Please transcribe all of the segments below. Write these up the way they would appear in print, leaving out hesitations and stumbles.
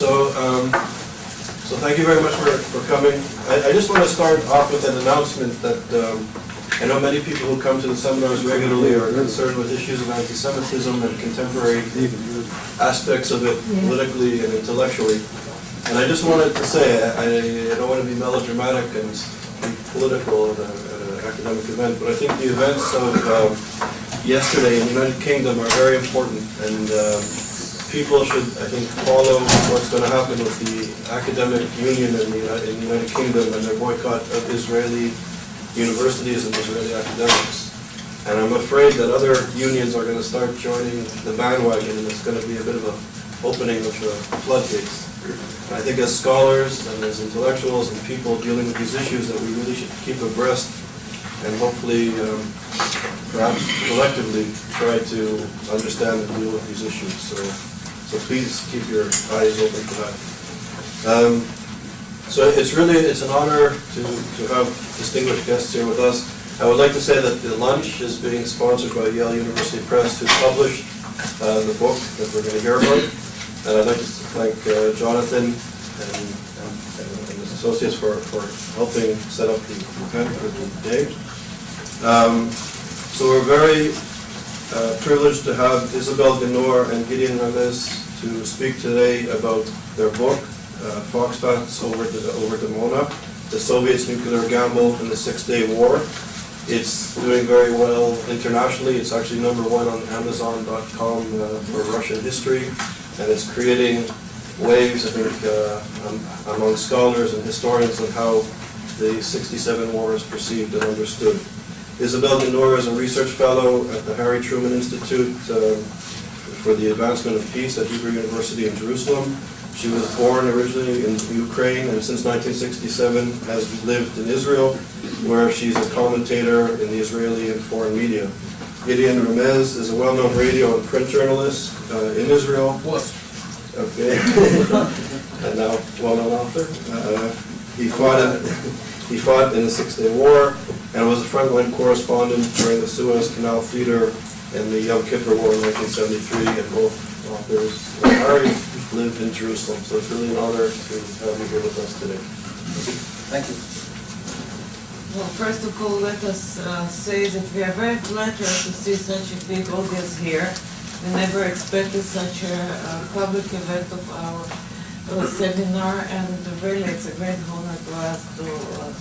So thank you very much for coming. I just want to start off with an announcement that I know many people who come to the seminars regularly are concerned with issues of anti-Semitism and contemporary aspects of it politically and intellectually. And I just wanted to say, I don't want to be melodramatic and be political at an academic event, but I think the events of yesterday in the United Kingdom are very important, and people should, I think, follow what's going to happen with the academic union in the United Kingdom and their boycott of Israeli universities and Israeli academics. And I'm afraid that other unions are going to start joining the bandwagon, and it's going to be a bit of an opening of the floodgates. And I think as scholars and as intellectuals and people dealing with these issues that we really should keep abreast and hopefully, perhaps collectively, try to understand and deal with these issues. So please keep your eyes open for that. So it's an honor to have distinguished guests here with us. I would like to say that the lunch is being sponsored by Yale University Press, who published the book that we're going to hear about. And I'd like to thank Jonathan and his associates for helping set up the event for today. So we're very privileged to have Isabella, Ginor, and Gideon Remez to speak today about their book, Foxbats over Dimona, the Soviets' nuclear gamble in the Six-Day War. It's doing very well internationally. It's actually #1 on Amazon.com for Russian history, and it's creating waves, I think, among scholars and historians on how the '67 war is perceived and understood. Isabella Ginor is a research fellow at the Harry Truman Institute for the Advancement of Peace at Hebrew University in Jerusalem. She was born originally in Ukraine and since 1967 has lived in Israel, where she's a commentator in the Israeli and foreign media. Gideon Remez is a well-known radio and print journalist in Israel. What? Okay. And now well-known author. He fought in the Six-Day War and was a frontline correspondent during the Suez Canal Theater and the Yom Kippur War in 1973, and both authors are lived in Jerusalem, so it's really an honor to have you here with us today. Thank you. Well, first of all, let us say that we are very flattered to see such a big audience here. We never expected such a public event of our seminar, and really it's a great honor to us to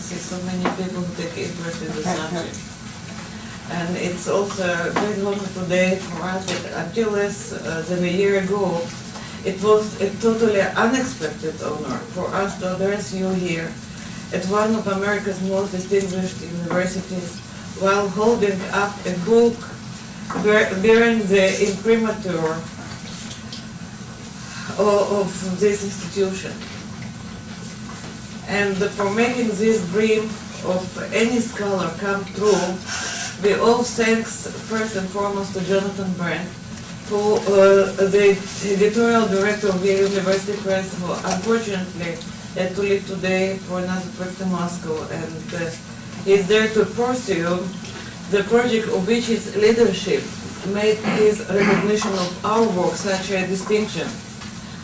see so many people who take interest in the subject. And it's also a great honor today for us that until less than a year ago, it was a totally unexpected honor for us to address you here at one of America's most distinguished universities while holding up a book bearing the imprimatur of this institution. And for making this dream of any scholar come true, we owe thanks first and foremost to Jonathan Brent, who the editorial director of Yale University Press, who unfortunately had to leave today for another trip to Moscow, and he's there to pursue the project of which his leadership made his recognition of our work such a distinction,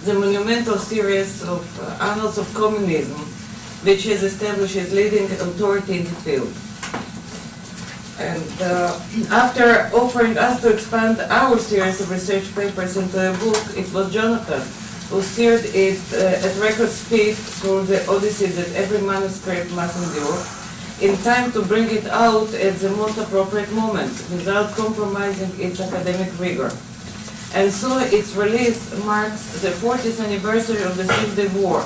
the monumental series of Annals of Communism, which has established his leading authority in the field. And after offering us to expand our series of research papers into a book, it was Jonathan who steered it at record speed through the odyssey that every manuscript must endure, in time to bring it out at the most appropriate moment, without compromising its academic rigor. And so its release marks the 40th anniversary of the Six-Day War,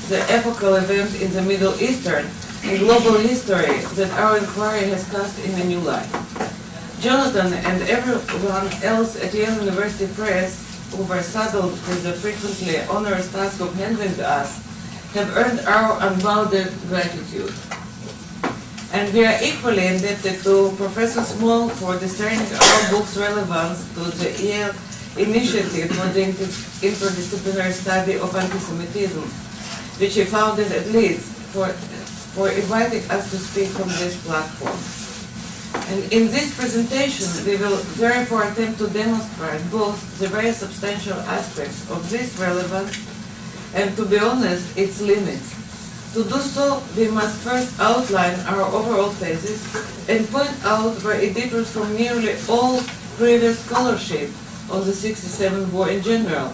the epochal event in the Middle Eastern and global history that our inquiry has cast in a new light. Jonathan and everyone else at Yale University Press, who were saddled with the frequently onerous task of handling us, have earned our unbounded gratitude. And we are equally indebted to Professor Small for discerning our book's relevance to the Yale Initiative for the Interdisciplinary Study of Anti-Semitism, which he founded at Leeds, for inviting us to speak from this platform. And in this presentation, we will therefore attempt to demonstrate both the very substantial aspects of this relevance and to be honest, its limits. To do so, we must first outline our overall thesis and point out where it differs from nearly all previous scholarship on the 67 war in general,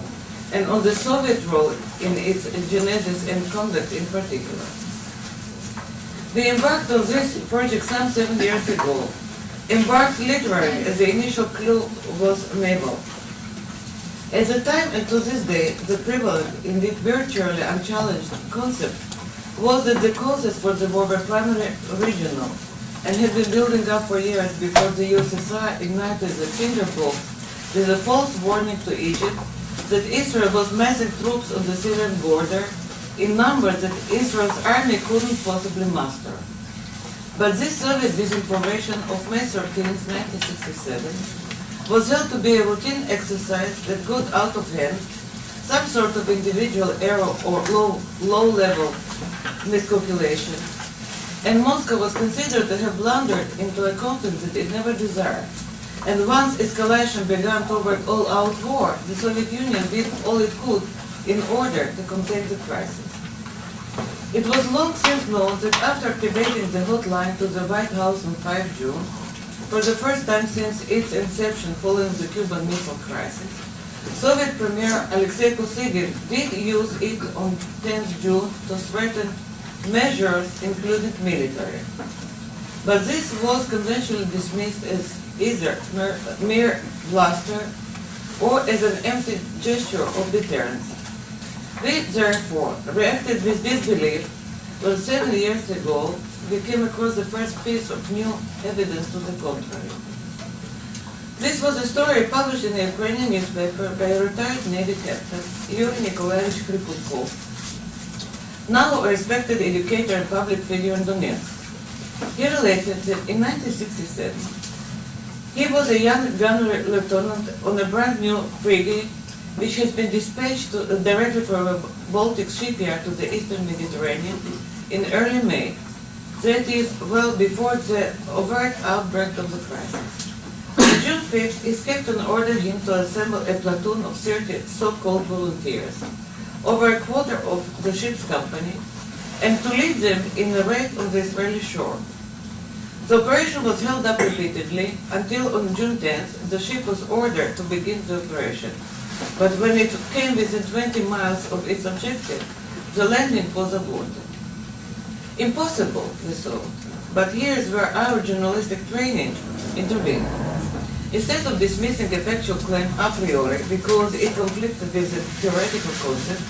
and on the Soviet role in its genesis and conduct in particular. We embarked on this project some 7 years ago, embarked literally as the initial clue was naval. At the time and to this day, the prevalent, indeed virtually unchallenged concept was that the causes for the war were primarily regional and had been building up for years before the USSR ignited the tinderbox with a false warning to Egypt that Israel was massing troops on the Syrian border in numbers that Israel's army couldn't possibly muster. But this Soviet disinformation of May 13, 1967 was held to be a routine exercise that got out of hand, some sort of individual error or low-level miscalculation, and Moscow was considered to have blundered into a content that it never desired. And once escalation began toward all-out war, the Soviet Union did all it could in order to contain the crisis. It was long since known that after activating the hotline to the White House on 5 June, for the first time since its inception following the Cuban Missile Crisis, Soviet Premier Alexei Kosygin did use it on 10 June to threaten measures including military. But this was conventionally dismissed as either mere bluster or as an empty gesture of deterrence. We therefore reacted with disbelief when 7 years ago we came across the first piece of new evidence to the contrary. This was a story published in a Ukrainian newspaper by a retired Navy captain, Yuri Nikolaevich Kripulkov, now a respected educator and public figure in Donetsk. He related that in 1967, he was a young gunnery lieutenant on a brand new frigate which has been dispatched directly from a Baltic shipyard to the eastern Mediterranean in early May, that is, well before the overt outbreak of the crisis. On June 5th, his captain ordered him to assemble a platoon of 30 so-called volunteers, over a quarter of the ship's company, and to lead them in a raid on the Israeli shore. The operation was held up repeatedly until on June 10th the ship was ordered to begin the operation. But when it came within 20 miles of its objective, the landing was aborted. Impossible, we thought, but here's where our journalistic training intervened. Instead of dismissing a factual claim a priori because it conflicted with a theoretical concept,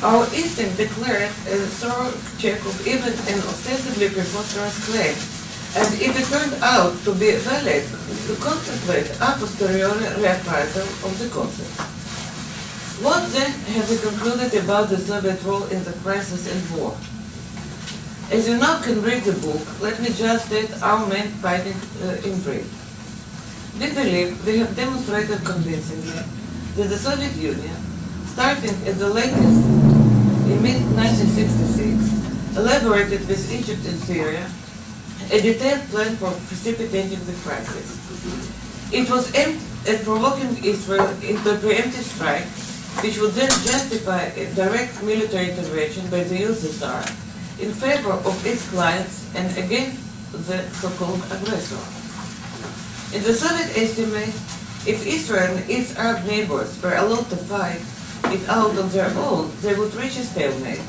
our instinct declared a thorough check of even an ostensibly preposterous claim, and if it turned out to be valid, to contemplate a posteriori reappraisal of the concept. What then have we concluded about the Soviet role in the crisis and war? As you now can read the book, let me just state our main finding in brief. We believe we have demonstrated convincingly that the Soviet Union, starting at the latest in mid-1966, elaborated with Egypt and Syria a detailed plan for precipitating the crisis. It was aimed at provoking Israel into a preemptive strike, which would then justify a direct military intervention by the USSR in favor of its clients and against the so-called aggressor. In the Soviet estimate, if Israel and its Arab neighbors were allowed to fight it out on their own, they would reach a stalemate.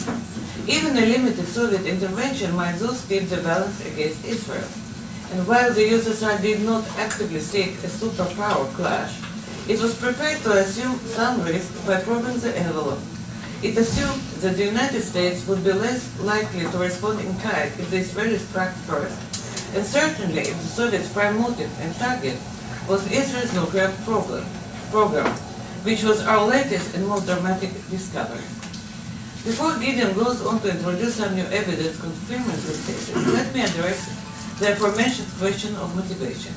Even a limited Soviet intervention might thus tip the balance against Israel. And while the USSR did not actively seek a superpower clash, it was prepared to assume some risk by probing the envelope. It assumed that the United States would be less likely to respond in kind if the Israelis struck first, and certainly if the Soviets' prime motive and target was Israel's nuclear program, which was our latest and most dramatic discovery. Before Gideon goes on to introduce some new evidence confirming this thesis, let me address the aforementioned question of motivation.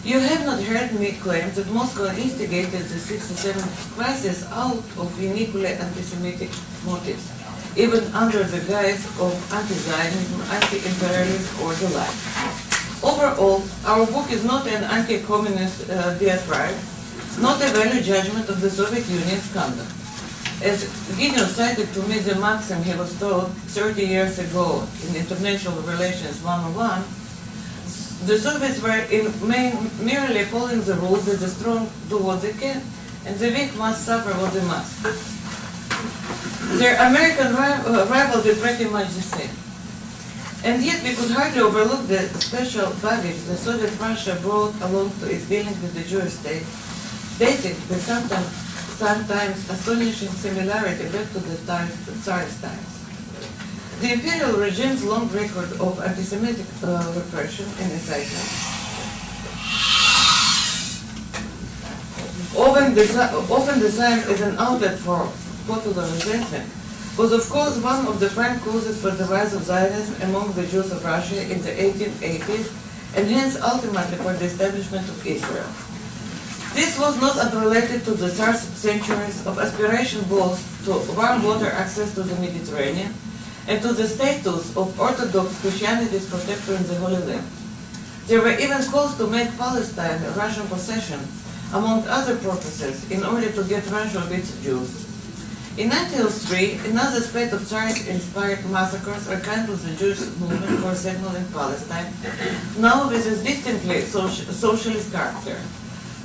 You have not heard me claim that Moscow instigated the 67 crisis out of uniquely anti-Semitic motives, even under the guise of anti-Zionism, anti-imperialism, or the like. Overall, our book is not an anti-communist diatribe, not a value judgment of the Soviet Union's conduct. As Gideon cited to me the maxim he was told 30 years ago in International Relations 101, the Soviets were merely following the rule that the strong do what they can and the weak must suffer what they must. Their American rivals did pretty much the same. And yet we could hardly overlook the special baggage the Soviet Russia brought along to its dealings with the Jewish state, dating with sometimes astonishing similarity back to the Tsar's times. The imperial regime's long record of anti-Semitic repression and incitement, often designed as an outlet for popular resentment, was of course one of the prime causes for the rise of Zionism among the Jews of Russia in the 1880s, and hence ultimately for the establishment of Israel. This was not unrelated to the Tsar's centuries of aspiration both to warm water access to the Mediterranean and to the status of Orthodox Christianity's protector in the Holy Land. There were even calls to make Palestine a Russian possession, among other purposes, in order to get Russia of its Jews. In 1903, another spate of Tsar-inspired massacres rekindled the Jewish movement for settlement in Palestine, now with a distinctly socialist character.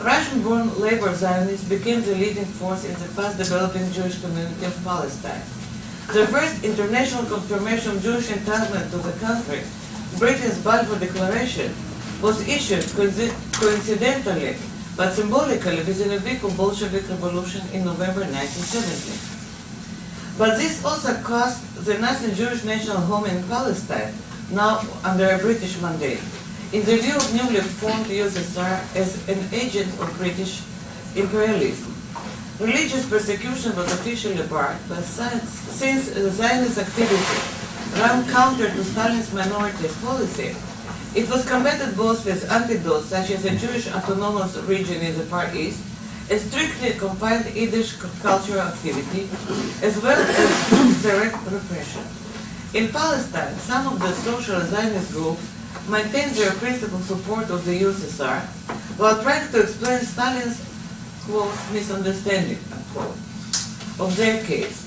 Russian-born labor Zionists became the leading force in the fast-developing Jewish community of Palestine. The first international confirmation of Jewish entitlement to the country, Britain's Balfour Declaration, was issued coincidentally but symbolically within a week of Bolshevik Revolution in November 1917. But this also cost the nascent Jewish national home in Palestine, now under a British mandate, in the view of newly formed USSR as an agent of British imperialism. Religious persecution was officially barred, but since Zionist activity ran counter to Stalin's minorities policy, it was combated both with antidotes such as a Jewish autonomous region in the Far East, a strictly confined Yiddish cultural activity, as well as direct repression. In Palestine, some of the social Zionist groups maintained their principal support of the USSR while trying to explain Stalin's, quote, misunderstanding, unquote, of their case.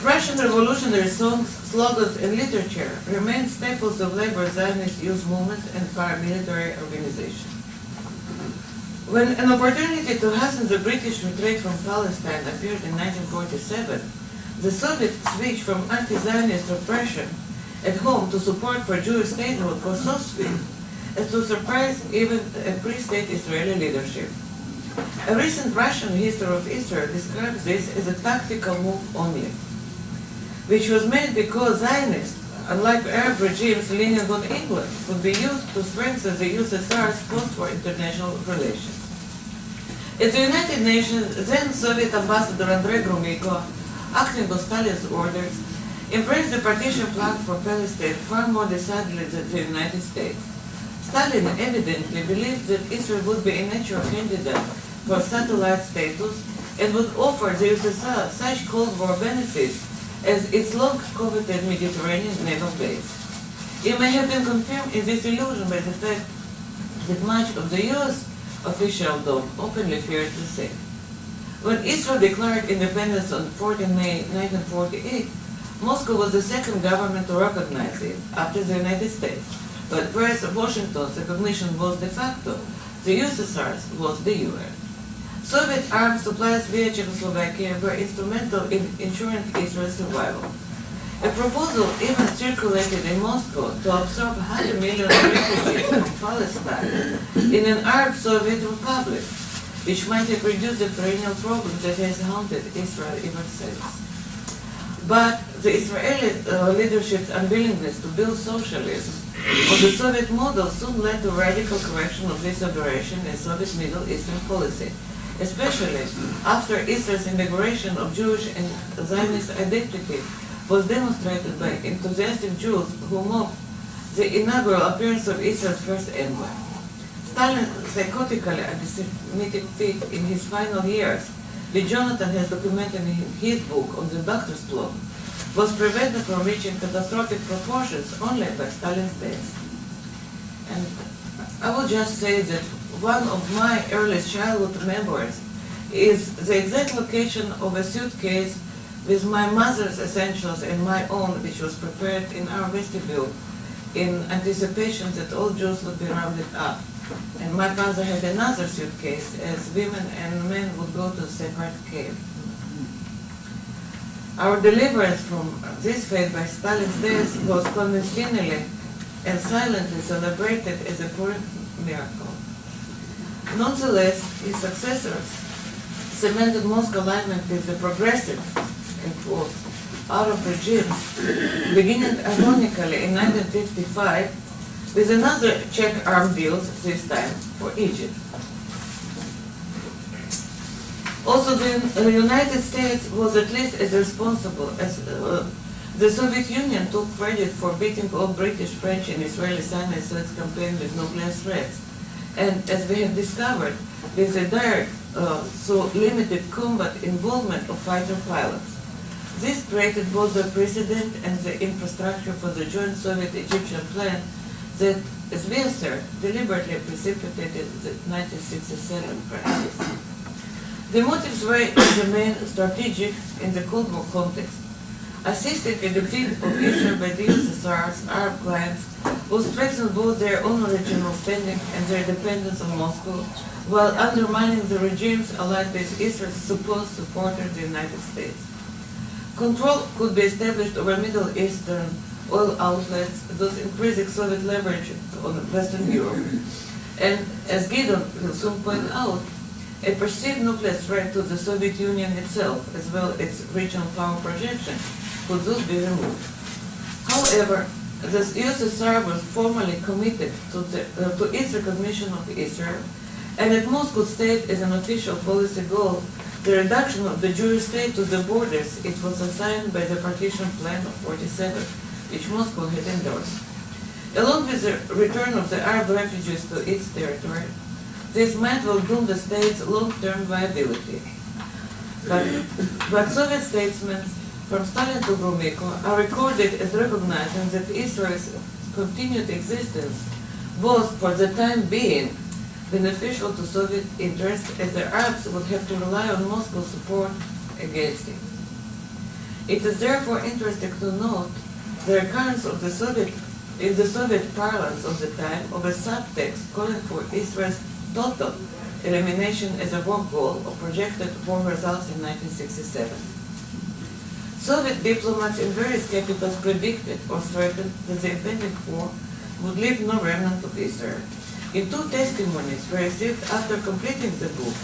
Russian revolutionary songs, slogans, and literature remain staples of labor Zionist youth movements and paramilitary organizations. When an opportunity to hasten the British retreat from Palestine appeared in 1947, the Soviets switched from anti-Zionist repression at home to support for Jewish statehood was so swift as to surprise even a pre-state Israeli leadership. A recent Russian history of Israel describes this as a tactical move only, which was made because Zionists, unlike Arab regimes leaning on England, could be used to strengthen the USSR's post-war international relations. At the United Nations, then Soviet Ambassador Andrei Gromyko, acting on Stalin's orders, embraced the partition plan for Palestine far more decidedly than the United States. Stalin evidently believed that Israel would be a natural candidate for satellite status and would offer the USSR such Cold War benefits as its long-coveted Mediterranean naval base. It may have been confirmed in this illusion by the fact that much of the U.S. officialdom openly feared the same. When Israel declared independence on 14 May 1948, Moscow was the second government to recognize it after the United States, but whereas Washington's recognition was de facto, the USSR's was de jure. Soviet arms supplies via Czechoslovakia were instrumental in ensuring Israel's survival. A proposal even circulated in Moscow to absorb 500,000 refugees from Palestine in an Arab Soviet republic, which might have reduced the perennial problem that has haunted Israel ever since. But the Israeli leadership's unwillingness to build socialism on the Soviet model soon led to radical correction of this aberration in Soviet Middle Eastern policy, especially after Israel's inauguration of Jewish and Zionist identity was demonstrated by enthusiastic Jews who mocked the inaugural appearance of Israel's first envoy. Stalin psychotically anti-Semitic fit in his final years, which Jonathan has documented in his book on the Doctor's Plot, was prevented from reaching catastrophic proportions only by Stalin's death. And I will just say that one of my earliest childhood memories is the exact location of a suitcase with my mother's essentials and my own, which was prepared in our vestibule in anticipation that all Jews would be rounded up. And my father had another suitcase as women and men would go to a separate cave. Our deliverance from this fate by Stalin's death was clandestinely and silently celebrated as a Purim miracle. Nonetheless, his successors cemented Moscow alignment with the progressive, in quotes, Arab regimes, beginning ironically in 1955 with another Czech arms deal, this time for Egypt. Also, the United States was at least as responsible as the Soviet Union took credit for beating all British, French, and Israeli Sinai Suez campaign with nuclear threats. And as we have discovered, with a direct, so limited combat involvement of fighter pilots. This created both the precedent and the infrastructure for the joint Soviet-Egyptian plan that, as we assert, deliberately precipitated the 1967 crisis. The motives were in the main strategic in the Cold War context. Assisting in the defeat of Israel by the USSR's Arab clients will strengthen both their own regional standing and their dependence on Moscow, while undermining the regimes allied with Israel's supposed supporter, the United States. Control could be established over Middle Eastern oil outlets, thus increasing Soviet leverage on Western Europe. And as Gideon will soon point out, a perceived nuclear threat to the Soviet Union itself, as well as its regional power projection, could thus be removed. However, the USSR was formally committed to its recognition of Israel, and it Moscow state as an official policy goal the reduction of the Jewish state to the borders it was assigned by the partition plan of 47, which Moscow had endorsed. Along with the return of the Arab refugees to its territory, this might will doom the state's long-term viability. But Soviet statesmen from Stalin to Gromyko are recorded as recognizing that Israel's continued existence was, for the time being, beneficial to Soviet interests, as the Arabs would have to rely on Moscow's support against it. It is therefore interesting to note the recurrence of in the Soviet parlance of the time of a subtext calling for Israel's total elimination as a war goal of projected war results in 1967. Soviet diplomats in various capitals predicted or threatened that the impending war would leave no remnant of Israel. In two testimonies were received after completing the book,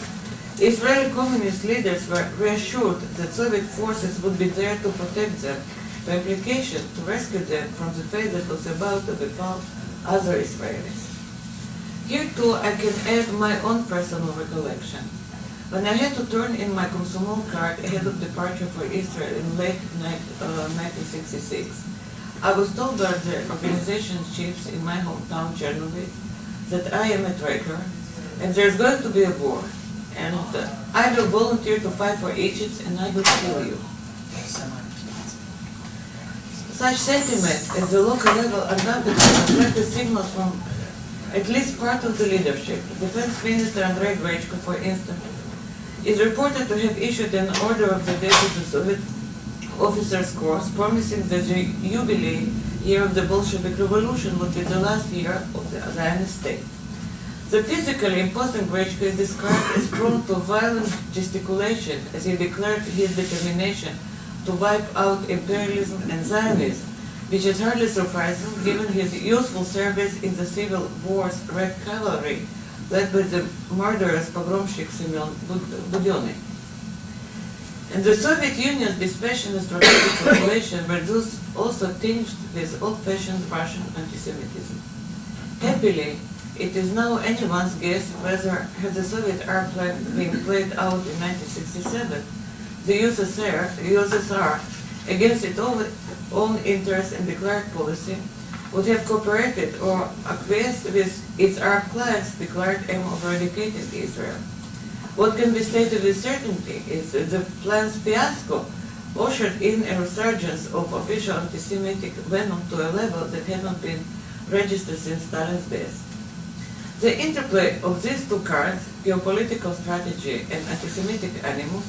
Israeli communist leaders were reassured that Soviet forces would be there to protect them, by implication to rescue them from the fate that was about to befall other Israelis. Here too I can add my own personal recollection. When I had to turn in my Komsomol card ahead of departure for Israel in late 1966, I was told by the organization chiefs in my hometown, Chernobyl, that I am a traitor and there's going to be a war, and I will volunteer to fight for Egypt and I will kill you. Such sentiment at the local level undoubtedly attracted signals from at least part of the leadership. Defense Minister Andrei Grechko, for instance, is reported to have issued an order of the day to the Soviet officers' corps promising that the jubilee year of the Bolshevik Revolution would be the last year of the Zionist state. The physically imposing Grechko is described as prone to violent gesticulation as he declared his determination to wipe out imperialism and Zionism, which is hardly surprising given his useful service in the civil war's Red Cavalry, led by the murderous pogromщик Semyon Budyonny. And the Soviet Union's dispassionate strategic population were thus also tinged with old-fashioned Russian anti-Semitism. Happily, it is now anyone's guess whether, had the Soviet Arab plan been played out in 1967, the USSR, against its own interests and declared policy, would have cooperated or acquiesced with its Arab clients' declared aim of eradicating Israel. What can be stated with certainty is that the plan's fiasco ushered in a resurgence of official anti-Semitic venom to a level that had not been registered since Stalin's death. The interplay of these two cards, geopolitical strategy and anti-Semitic animus,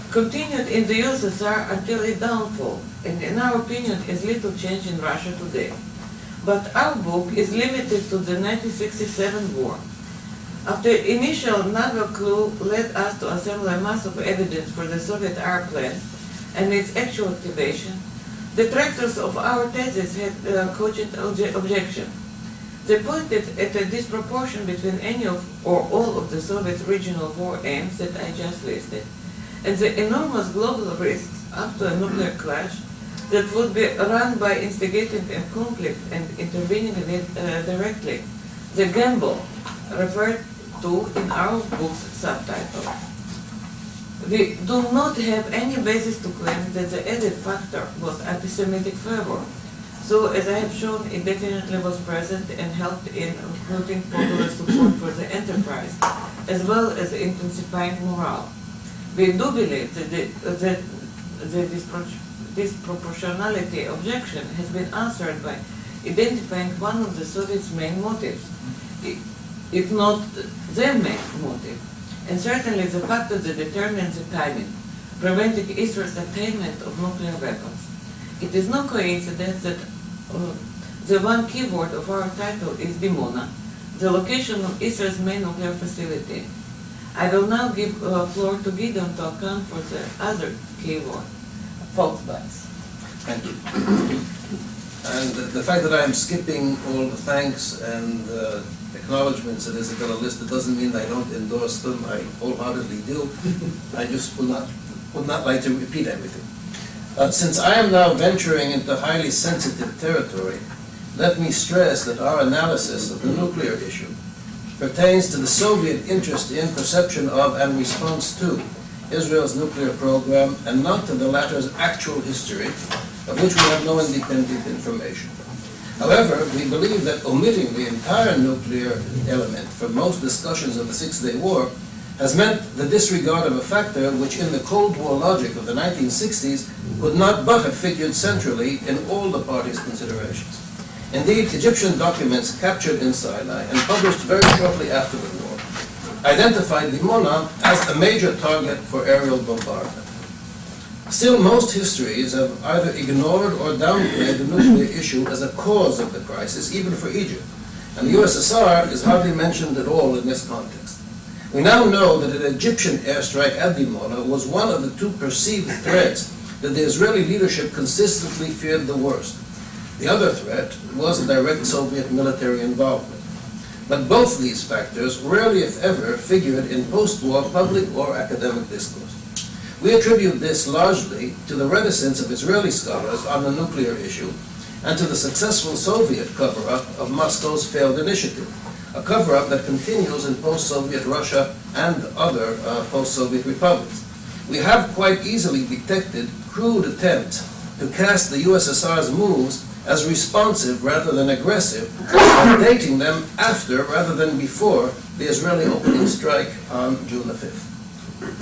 continued in the USSR until its downfall, and in our opinion is little change in Russia today. But our book is limited to the 1967 war. After initial naval clue led us to assemble a mass of evidence for the Soviet R plan and its actual activation, detractors of our thesis had cogent objection. They pointed at a disproportion between any of or all of the Soviet regional war aims that I just listed, and the enormous global risks up to a nuclear clash that would be run by instigating a conflict and intervening in it directly. The gamble referred to in our book's subtitle. We do not have any basis to claim that the added factor was anti-Semitic fervor. So, as I have shown, it definitely was present and helped in recruiting popular support for the enterprise, as well as intensifying morale. We do believe that the disproportionality objection has been answered by identifying one of the Soviets' main motives, if not their main motive, and certainly the factor that determines the timing, preventing Israel's attainment of nuclear weapons. It is no coincidence that the one keyword of our title is Dimona, the location of Israel's main nuclear facility. I will now give floor to Gideon to account for the other keyword, Foxbats. Thank you. And the fact that I am skipping all the thanks and acknowledgements that Isabella listed doesn't mean I don't endorse them. I wholeheartedly do. I just would not like to repeat everything. Since I am now venturing into highly sensitive territory, let me stress that our analysis of the nuclear issue pertains to the Soviet interest in, perception of, and response to Israel's nuclear program, and not to the latter's actual history, of which we have no independent information. However, we believe that omitting the entire nuclear element from most discussions of the Six-Day War has meant the disregard of a factor which in the Cold War logic of the 1960s could not but have figured centrally in all the parties' considerations. Indeed, Egyptian documents captured in Sinai and published very shortly after the war identified Dimona as a major target for aerial bombardment. Still, most histories have either ignored or downplayed the nuclear issue as a cause of the crisis, even for Egypt, and the USSR is hardly mentioned at all in this context. We now know that an Egyptian airstrike at Dimona was one of the two perceived threats that the Israeli leadership consistently feared the worst. The other threat was a direct Soviet military involvement. But both these factors rarely, if ever, figured in post-war public or academic discourse. We attribute this largely to the reticence of Israeli scholars on the nuclear issue and to the successful Soviet cover-up of Moscow's failed initiative, a cover-up that continues in post-Soviet Russia and other post-Soviet republics. We have quite easily detected crude attempts to cast the USSR's moves as responsive rather than aggressive, and dating them after rather than before the Israeli opening strike on June the 5th.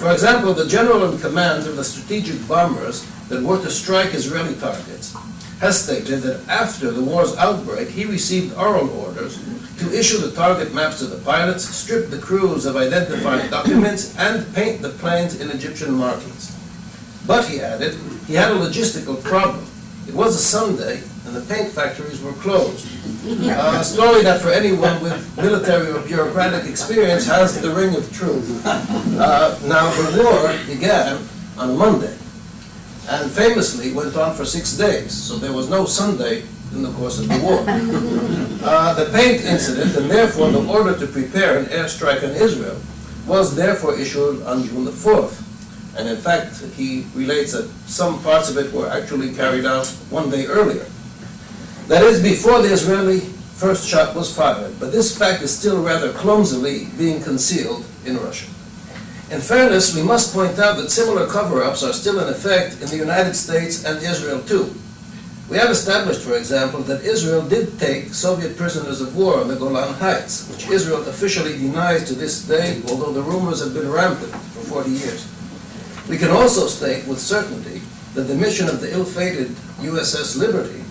For example, the general in command of the strategic bombers that were to strike Israeli targets has stated that after the war's outbreak, he received oral orders to issue the target maps to the pilots, strip the crews of identifying documents, and paint the planes in Egyptian markings. But, he added, he had a logistical problem. It was a Sunday, and the paint factories were closed. A story that for anyone with military or bureaucratic experience has the ring of truth. Now, the war began on Monday, and famously went on for 6 days, so there was no Sunday in the course of the war. The paint incident, and therefore the order to prepare an airstrike on Israel, was therefore issued on June the 4th. And in fact, he relates that some parts of it were actually carried out 1 day earlier. That is, before the Israeli first shot was fired, but this fact is still rather clumsily being concealed in Russia. In fairness, we must point out that similar cover-ups are still in effect in the United States and Israel too. We have established, for example, that Israel did take Soviet prisoners of war on the Golan Heights, which Israel officially denies to this day, although the rumors have been rampant for 40 years. We can also state with certainty that the mission of the ill-fated USS Liberty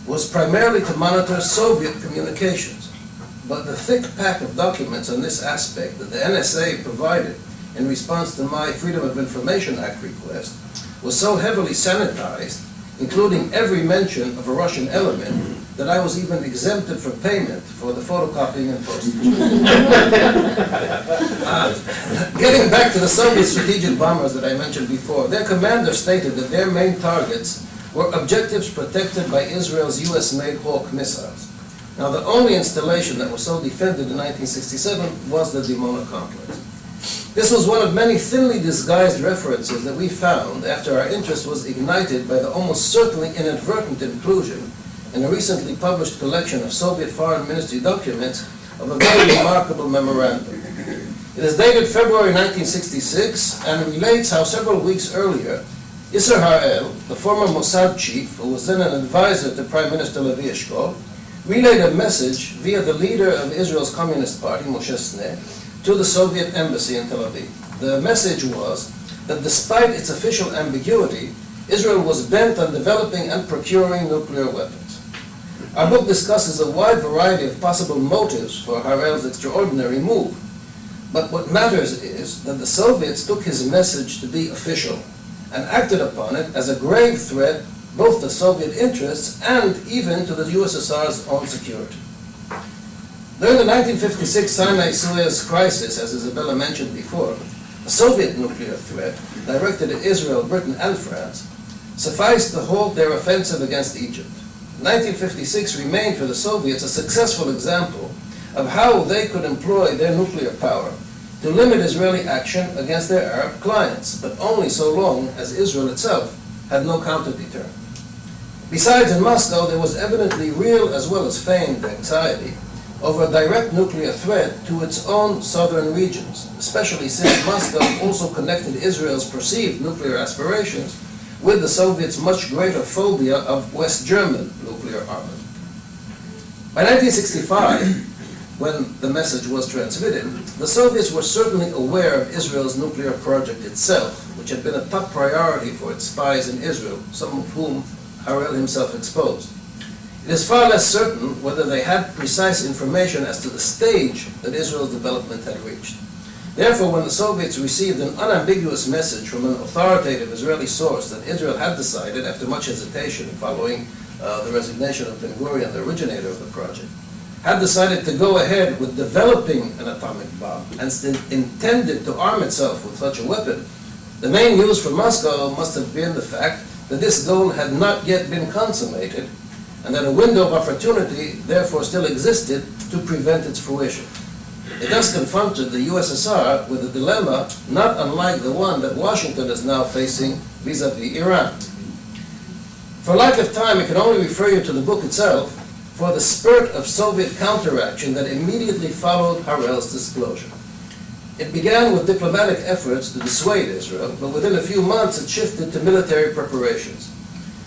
was primarily to monitor Soviet communications. but the thick pack of documents on this aspect that the NSA provided in response to my Freedom of Information Act request was so heavily sanitized, including every mention of a Russian element, that I was even exempted from payment for the photocopying and postage. Getting back to the Soviet strategic bombers that I mentioned before, their commander stated that their main targets were objectives protected by Israel's US-made Hawk missiles. Now, the only installation that was so defended in 1967 was the Dimona complex. This was one of many thinly disguised references that we found after our interest was ignited by the almost certainly inadvertent inclusion in a recently published collection of Soviet Foreign Ministry documents of a very remarkable memorandum. It is dated February 1966 and relates how several weeks earlier, Isser Harel, the former Mossad chief, who was then an advisor to Prime Minister Levi Eshkol, relayed a message via the leader of Israel's Communist Party, Moshe Sneh, to the Soviet embassy in Tel Aviv. The message was that despite its official ambiguity, Israel was bent on developing and procuring nuclear weapons. Our book discusses a wide variety of possible motives for Harel's extraordinary move, but what matters is that the Soviets took his message to be official and acted upon it as a grave threat both to Soviet interests and even to the USSR's own security. During the 1956 Sinai-Suez crisis, as Isabella mentioned before, a Soviet nuclear threat directed at Israel, Britain, and France sufficed to halt their offensive against Egypt. 1956 remained for the Soviets a successful example of how they could employ their nuclear power to limit Israeli action against their Arab clients, but only so long as Israel itself had no counter-deterrent. Besides, in Moscow, there was evidently real as well as feigned anxiety over a direct nuclear threat to its own southern regions, especially since Moscow also connected Israel's perceived nuclear aspirations with the Soviets' much greater phobia of West German nuclear armament. By 1965, when the message was transmitted, the Soviets were certainly aware of Israel's nuclear project itself, which had been a top priority for its spies in Israel, some of whom Harel himself exposed. It is far less certain whether they had precise information as to the stage that Israel's development had reached. Therefore, when the Soviets received an unambiguous message from an authoritative Israeli source that Israel had decided, after much hesitation following the resignation of Ben-Gurion, the originator of the project, had decided to go ahead with developing an atomic bomb and intended to arm itself with such a weapon, the main news from Moscow must have been the fact that this goal had not yet been consummated and that a window of opportunity therefore still existed to prevent its fruition. It thus confronted the USSR with a dilemma not unlike the one that Washington is now facing vis-à-vis Iran. For lack of time, I can only refer you to the book itself for the spurt of Soviet counteraction that immediately followed Harel's disclosure. It began with diplomatic efforts to dissuade Israel, but within a few months it shifted to military preparations.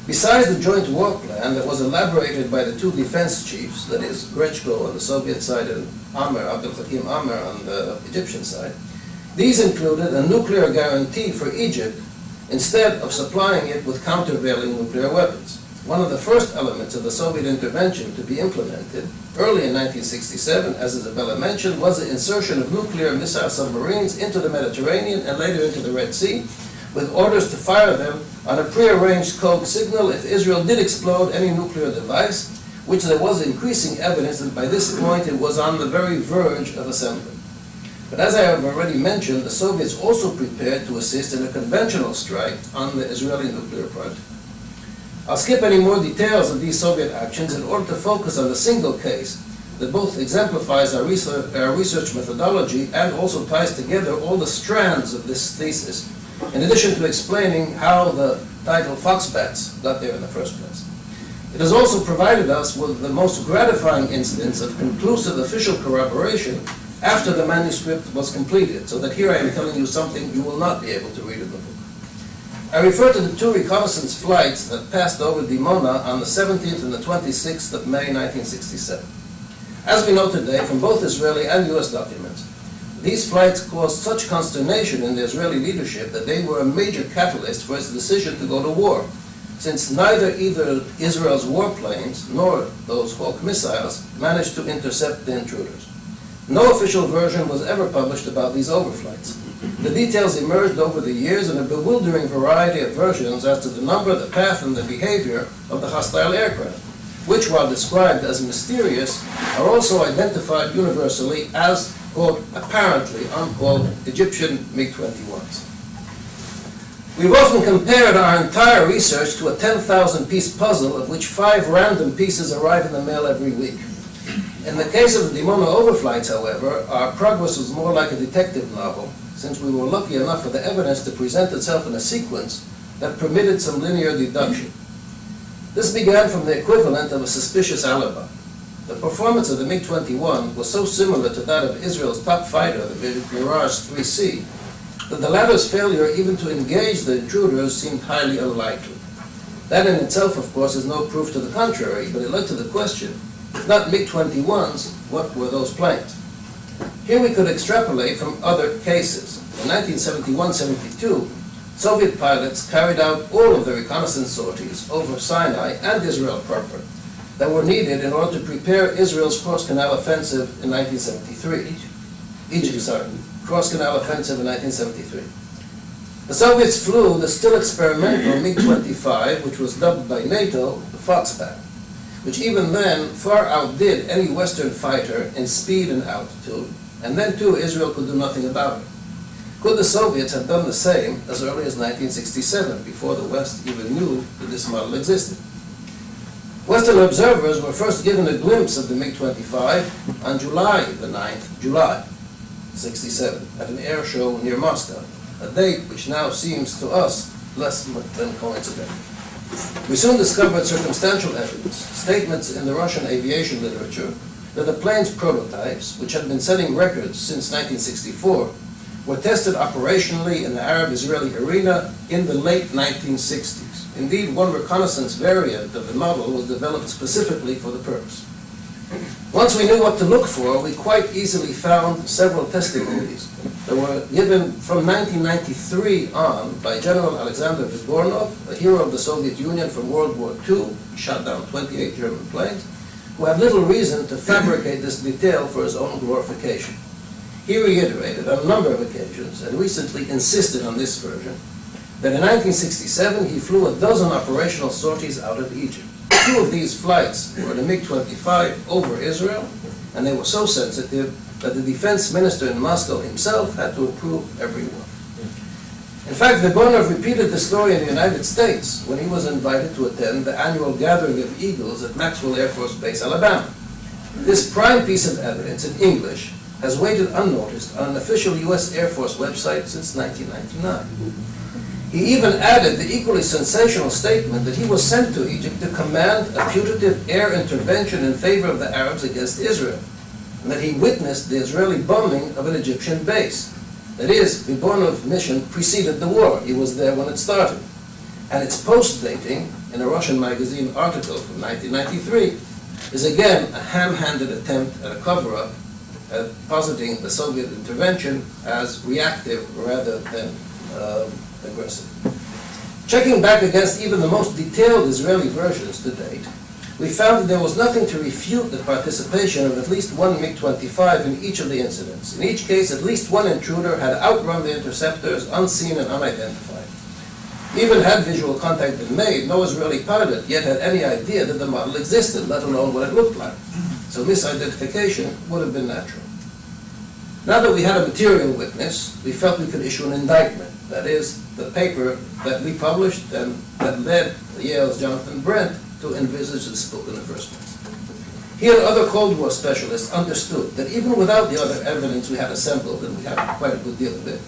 Besides the joint war plan that was elaborated by the two defense chiefs, that is, Grechko on the Soviet side and Abdel Hakim Amr on the Egyptian side, these included a nuclear guarantee for Egypt instead of supplying it with countervailing nuclear weapons. One of the first elements of the Soviet intervention to be implemented early in 1967, as Isabella mentioned, was the insertion of nuclear missile submarines into the Mediterranean and later into the Red Sea, with orders to fire them on a prearranged code signal if Israel did explode any nuclear device, which there was increasing evidence that by this point it was on the very verge of assembly. But as I have already mentioned, the Soviets also prepared to assist in a conventional strike on the Israeli nuclear project. I'll skip any more details of these Soviet actions in order to focus on a single case that both exemplifies our research methodology and also ties together all the strands of this thesis, in addition to explaining how the title Foxbats got there in the first place. It has also provided us with the most gratifying instance of conclusive official corroboration after the manuscript was completed, so that here I am telling you something you will not be able to read in the book. I refer to the two reconnaissance flights that passed over Dimona on the 17th and the 26th of May 1967. As we know today from both Israeli and US documents, these flights caused such consternation in the Israeli leadership that they were a major catalyst for its decision to go to war, since neither Israel's warplanes nor those Hawk missiles managed to intercept the intruders. No official version was ever published about these overflights. The details emerged over the years in a bewildering variety of versions as to the number, the path, and the behavior of the hostile aircraft, which, while described as mysterious, are also identified universally as, quote, apparently, unquote, Egyptian MiG-21s. We've often compared our entire research to a 10,000-piece puzzle of which 5 random pieces arrive in the mail every week. In the case of the Dimona overflights, however, our progress was more like a detective novel, since we were lucky enough for the evidence to present itself in a sequence that permitted some linear deduction. This began from the equivalent of a suspicious alibi. The performance of the MiG-21 was so similar to that of Israel's top fighter, the Mirage 3C, that the latter's failure even to engage the intruders seemed highly unlikely. That in itself, of course, is no proof to the contrary, but it led to the question, if not MiG-21s, what were those planes? Here we could extrapolate from other cases. In 1971-72, Soviet pilots carried out all of the reconnaissance sorties over Sinai and Israel proper that were needed in order to prepare Israel's cross-canal offensive in 1973. Cross-canal offensive in 1973. The Soviets flew the still experimental MiG-25, which was dubbed by NATO the Foxbat, which even then far outdid any Western fighter in speed and altitude, and then too Israel could do nothing about it. Could the Soviets have done the same as early as 1967, before the West even knew that this model existed? Western observers were first given a glimpse of the MiG-25 on July the 9th, July 67, at an air show near Moscow, a date which now seems to us less than coincidental. We soon discovered circumstantial evidence, statements in the Russian aviation literature, that the plane's prototypes, which had been setting records since 1964, were tested operationally in the Arab-Israeli arena in the late 1960s. Indeed, one reconnaissance variant of the model was developed specifically for the purpose. Once we knew what to look for, we quite easily found several testimonies that were given from 1993 on by General Alexander Vibornov, a hero of the Soviet Union from World War II, he shot down 28 German planes, who had little reason to fabricate this detail for his own glorification. He reiterated on a number of occasions, and recently insisted on this version, that in 1967 he flew a dozen operational sorties out of Egypt. 2 of these flights were the MiG-25 over Israel, and they were so sensitive that the defense minister in Moscow himself had to approve every one. In fact, Vibornov repeated the story in the United States when he was invited to attend the annual gathering of Eagles at Maxwell Air Force Base, Alabama. This prime piece of evidence in English has waited unnoticed on an official U.S. Air Force website since 1999. He even added the equally sensational statement that he was sent to Egypt to command a putative air intervention in favor of the Arabs against Israel, and that he witnessed the Israeli bombing of an Egyptian base. That is, Vibornov's mission preceded the war. He was there when it started. And its post-dating in a Russian magazine article from 1993 is again a ham-handed attempt at a cover-up, positing the Soviet intervention as reactive rather than aggressive. Checking back against even the most detailed Israeli versions to date, we found that there was nothing to refute the participation of at least one MiG-25 in each of the incidents. In each case, at least one intruder had outrun the interceptors unseen and unidentified. Even had visual contact been made, no Israeli pilot yet had any idea that the model existed, let alone what it looked like. So misidentification would have been natural. Now that we had a material witness, we felt we could issue an indictment. That is, the paper that we published and that led Yale's Jonathan Brent to envisage this book in the first place. He and other Cold War specialists understood that even without the other evidence we had assembled, and we had quite a good deal of it,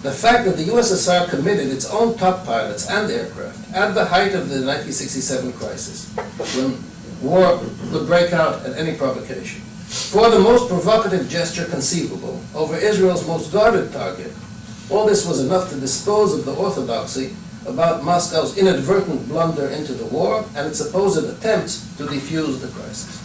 the fact that the USSR committed its own top pilots and aircraft at the height of the 1967 crisis, when war would break out at any provocation, for the most provocative gesture conceivable over Israel's most guarded target, all this was enough to dispose of the orthodoxy about Moscow's inadvertent blunder into the war and its supposed attempts to defuse the crisis.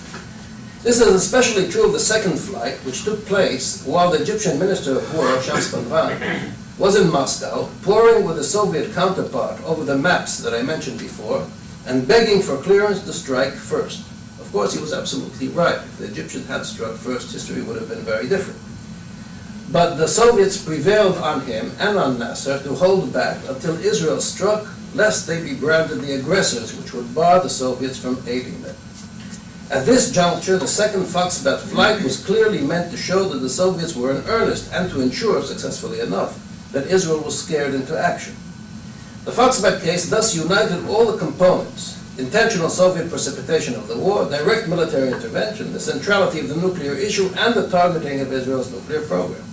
This is especially true of the second flight, which took place while the Egyptian Minister of War, Shams Panvan, was in Moscow, poring with a Soviet counterpart over the maps that I mentioned before, and begging for clearance to strike first. Of course, he was absolutely right. If the Egyptians had struck first, history would have been very different. But the Soviets prevailed on him and on Nasser to hold back until Israel struck, lest they be branded the aggressors, which would bar the Soviets from aiding them. At this juncture, the second Foxbat flight was clearly meant to show that the Soviets were in earnest and to ensure, successfully enough, that Israel was scared into action. The Foxbat case thus united all the components: intentional Soviet precipitation of the war, direct military intervention, the centrality of the nuclear issue, and the targeting of Israel's nuclear program.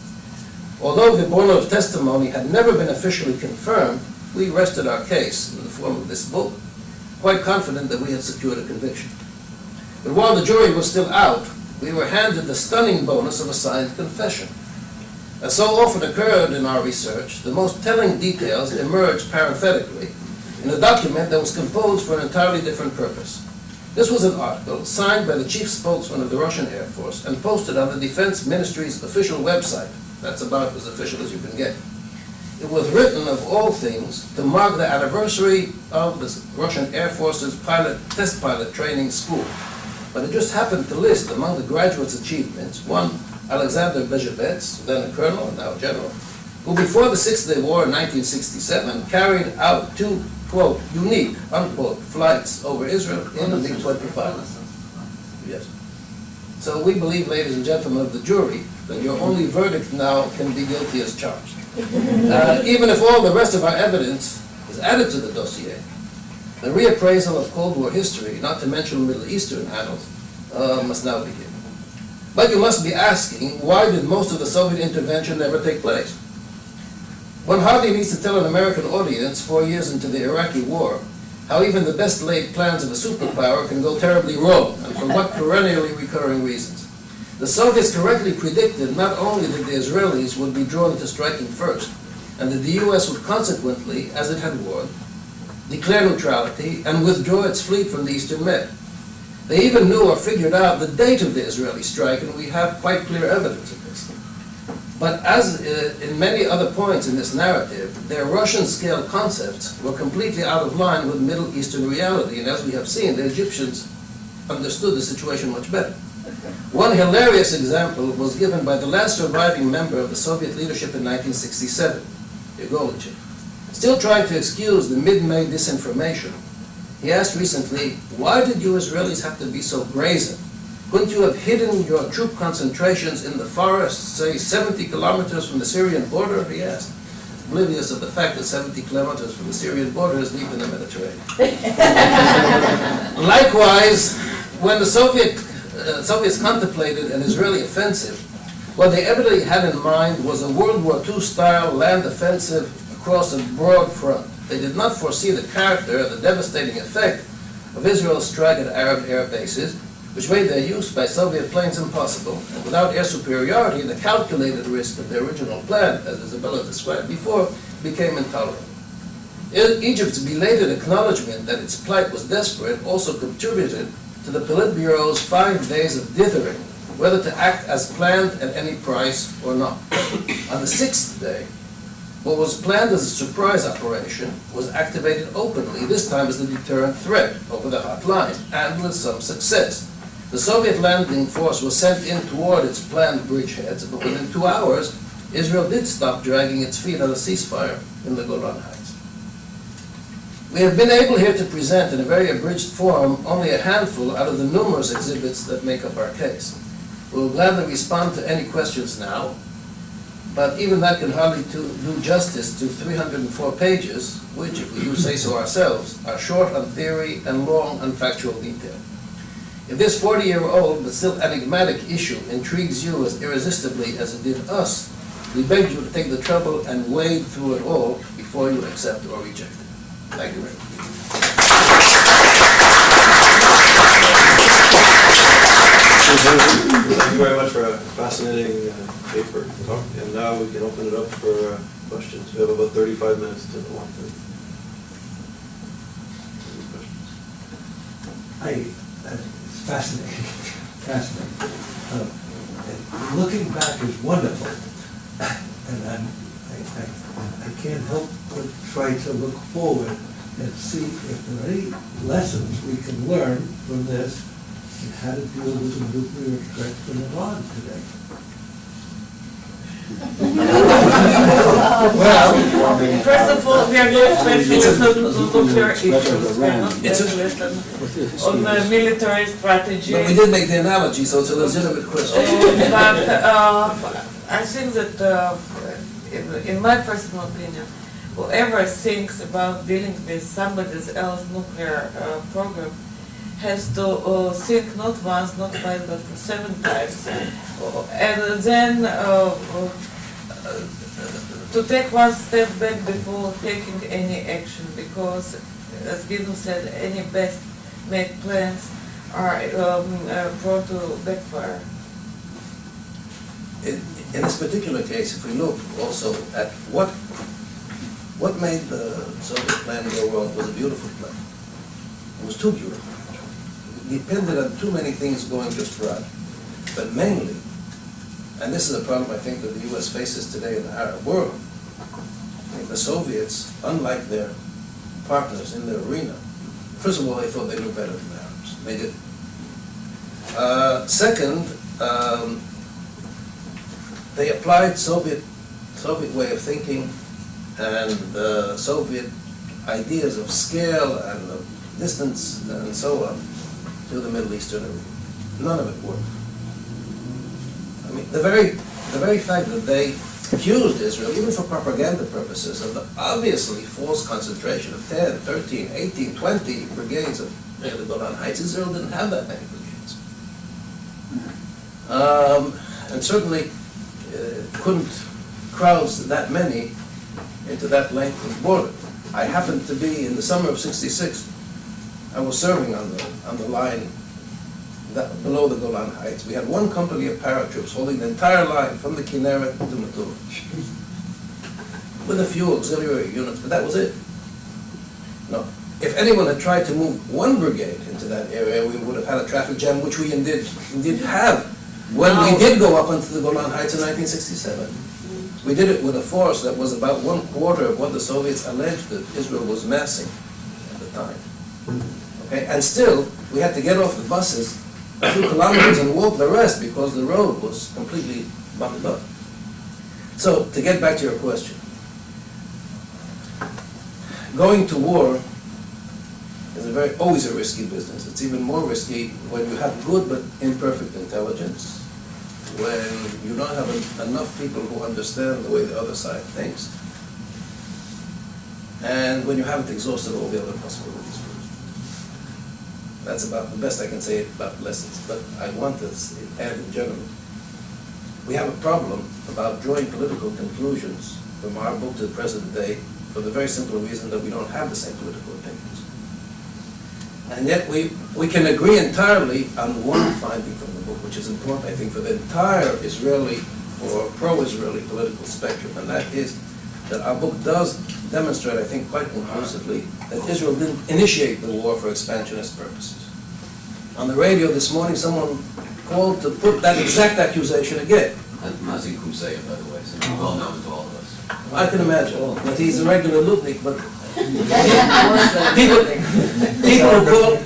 Although Dibona's testimony had never been officially confirmed, we rested our case in the form of this book, quite confident that we had secured a conviction. But while the jury was still out, we were handed the stunning bonus of a signed confession. As so often occurred in our research, the most telling details emerged parenthetically in a document that was composed for an entirely different purpose. This was an article signed by the chief spokesman of the Russian Air Force and posted on the Defense Ministry's official website. That's about as official as you can get. It was written, of all things, to mark the anniversary of the Russian Air Force's test pilot training school. But it just happened to list among the graduates' achievements one Alexander Bezhevets, then a colonel and now a general, who before the Six-Day War in 1967 carried out two, quote, unique, unquote, flights over Israel in the MiG-25. Yes. So we believe, ladies and gentlemen of the jury, that your only verdict now can be guilty as charged. Even if all the rest of our evidence is added to the dossier, the reappraisal of Cold War history, not to mention Middle Eastern annals, must now begin. But you must be asking, why did most of the Soviet intervention never take place? One hardly needs to tell an American audience 4 years into the Iraqi war how even the best laid plans of a superpower can go terribly wrong, and for what perennially recurring reasons. The Soviets correctly predicted not only that the Israelis would be drawn into striking first, and that the US would consequently, as it had warned, declare neutrality and withdraw its fleet from the Eastern Med. They even knew or figured out the date of the Israeli strike, and we have quite clear evidence of this. But as in many other points in this narrative, their Russian-scale concepts were completely out of line with Middle Eastern reality, and as we have seen, the Egyptians understood the situation much better. One hilarious example was given by the last surviving member of the Soviet leadership in 1967, Yegorich. Still trying to excuse the mid-May disinformation, he asked recently, why did you Israelis have to be so brazen? Couldn't you have hidden your troop concentrations in the forest, say 70 kilometers from the Syrian border, he asked, oblivious of the fact that 70 kilometers from the Syrian border is deep in the Mediterranean. Likewise, when the Soviets contemplated an Israeli offensive, what they evidently had in mind was a World War II-style land offensive across a broad front. They did not foresee the character and the devastating effect of Israel's strike at Arab air bases, which made their use by Soviet planes impossible, and without air superiority, the calculated risk of their original plan, as Isabella described before, became intolerable. Egypt's belated acknowledgement that its plight was desperate also contributed to the Politburo's 5 days of dithering, whether to act as planned at any price or not. On the 6th day, what was planned as a surprise operation was activated openly, this time as a deterrent threat over the hot line, and with some success. The Soviet landing force was sent in toward its planned bridgeheads, but within 2 hours, Israel did stop dragging its feet on a ceasefire in the Golan Heights. We have been able here to present in a very abridged form only a handful out of the numerous exhibits that make up our case. We will gladly respond to any questions now, but even that can hardly do justice to 304 pages, which, if we do say so ourselves, are short on theory and long on factual detail. If this 40-year-old but still enigmatic issue intrigues you as irresistibly as it did us, we beg you to take the trouble and wade through it all before you accept or reject it. Thank you very much. Thank you very much for a fascinating paper talk, and now we can open it up for questions. We have about 35 minutes to go on. It's fascinating, fascinating. Looking back is wonderful, and I can't help but try to look forward and see if there are any lessons we can learn from this and how to deal with the nuclear threat from Iran today. Well, First of all, we are not specialists on nuclear issues, we are not It's a- specialists on military strategy. but we did make the analogy, so it's a legitimate question. But I think that, in my personal opinion, whoever thinks about dealing with somebody else's nuclear program has to think not once, not twice, but 7 times. And then to take one step back before taking any action, because, as Gideon said, any best made plans are prone to backfire. In this particular case, if we look also at what made the Soviet plan go wrong, it was a beautiful plan. It was too beautiful. It depended on too many things going just right. But mainly, and this is a problem I think that the U.S. faces today in the Arab world, I think the Soviets, unlike their partners in the arena, first of all, they thought they knew better than the Arabs. They did. Second, they applied Soviet way of thinking and Soviet ideas of scale and of distance and so on to the Middle Eastern arena. None of it worked. I mean, the very fact that they accused Israel, even for propaganda purposes, of the obviously false concentration of 10, 13, 18, 20 brigades of the Golan Heights. Israel didn't have that many brigades. And certainly couldn't crowd that many into that length of border. I happened to be, in the summer of '66, I was serving on the line below the Golan Heights. We had one company of paratroops holding the entire line from the Kinneret to Matula, with a few auxiliary units, but that was it. No. If anyone had tried to move one brigade into that area, we would have had a traffic jam, which we indeed have when we did go up onto the Golan Heights in 1967. We did it with a force that was about 1/4 of what the Soviets alleged that Israel was massing at the time. Okay, and still, we had to get off the buses a few kilometers and walk the rest because the road was completely bummed up. So, to get back to your question, going to war is always a risky business. It's even more risky when you have good but imperfect intelligence, when you don't have enough people who understand the way the other side thinks, and when you haven't exhausted all the other possibilities first. That's about the best I can say about lessons, but I want to add in general. We have a problem about drawing political conclusions from our book to the present day for the very simple reason that we don't have the same political opinions. And yet we can agree entirely on one finding from the book, which is important, I think, for the entire Israeli or pro-Israeli political spectrum, and that is that our book does demonstrate, I think, quite conclusively that Israel didn't initiate the war for expansionist purposes. On the radio this morning, someone called to put that exact accusation again. And Mazi Kumseya, by the way, so well known to all of us. I can imagine, but he's a regular Lutnik, but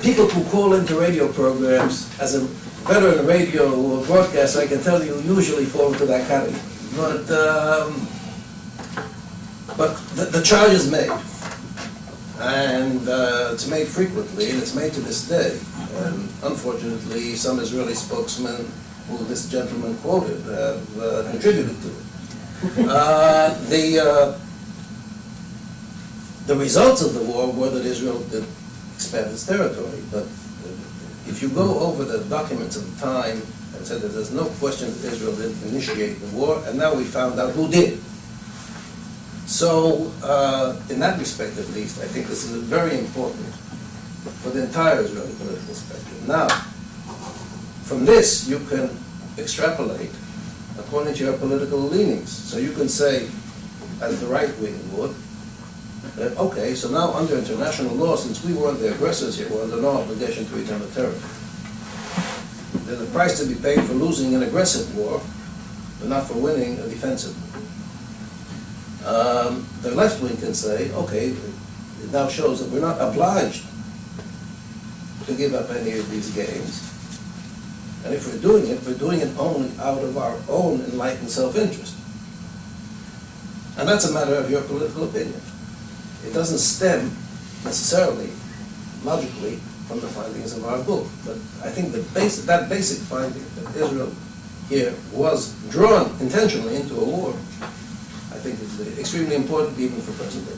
people who call into radio programs as a veteran radio broadcaster, I can tell you, usually fall into that category. But the charge is made, and it's made frequently, and it's made to this day. And unfortunately, some Israeli spokesmen who this gentleman quoted have contributed to it. The results of the war were that Israel did expand its territory, but if you go over the documents of the time and said that there's no question that Israel didn't initiate the war, and now we found out who did. So, in that respect at least, I think this is very important for the entire Israeli political spectrum. Now, from this you can extrapolate according to your political leanings. So you can say, as the right wing would, that, okay, so now under international law, since we weren't the aggressors here, we're under no obligation to return the territory. There's a price to be paid for losing an aggressive war, but not for winning a defensive war. The left wing can say, okay, it now shows that we're not obliged to give up any of these gains. And if we're doing it only out of our own enlightened self-interest. And that's a matter of your political opinion. It doesn't stem necessarily, logically, from the findings of our book. But I think that basic finding that Israel here was drawn intentionally into a war, I think is extremely important even for present day.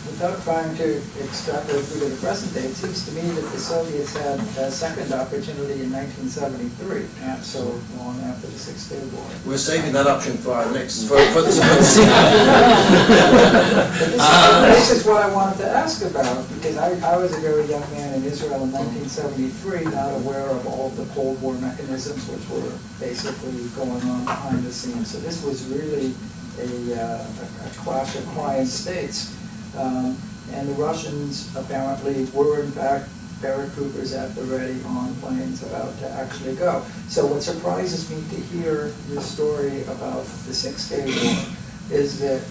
Without trying to extrapolate through to the present day, it seems to me that the Soviets had a second opportunity in 1973, not so long after the Six-Day War. We're saving that option for our next, for this. This is what I wanted to ask about, because I was a very young man in Israel in 1973, not aware of all the Cold War mechanisms which were basically going on behind the scenes. So this was really a clash of client states. And the Russians apparently were in fact paratroopers at the ready on planes about to actually go. So what surprises me to hear your story about the Six-Day War is that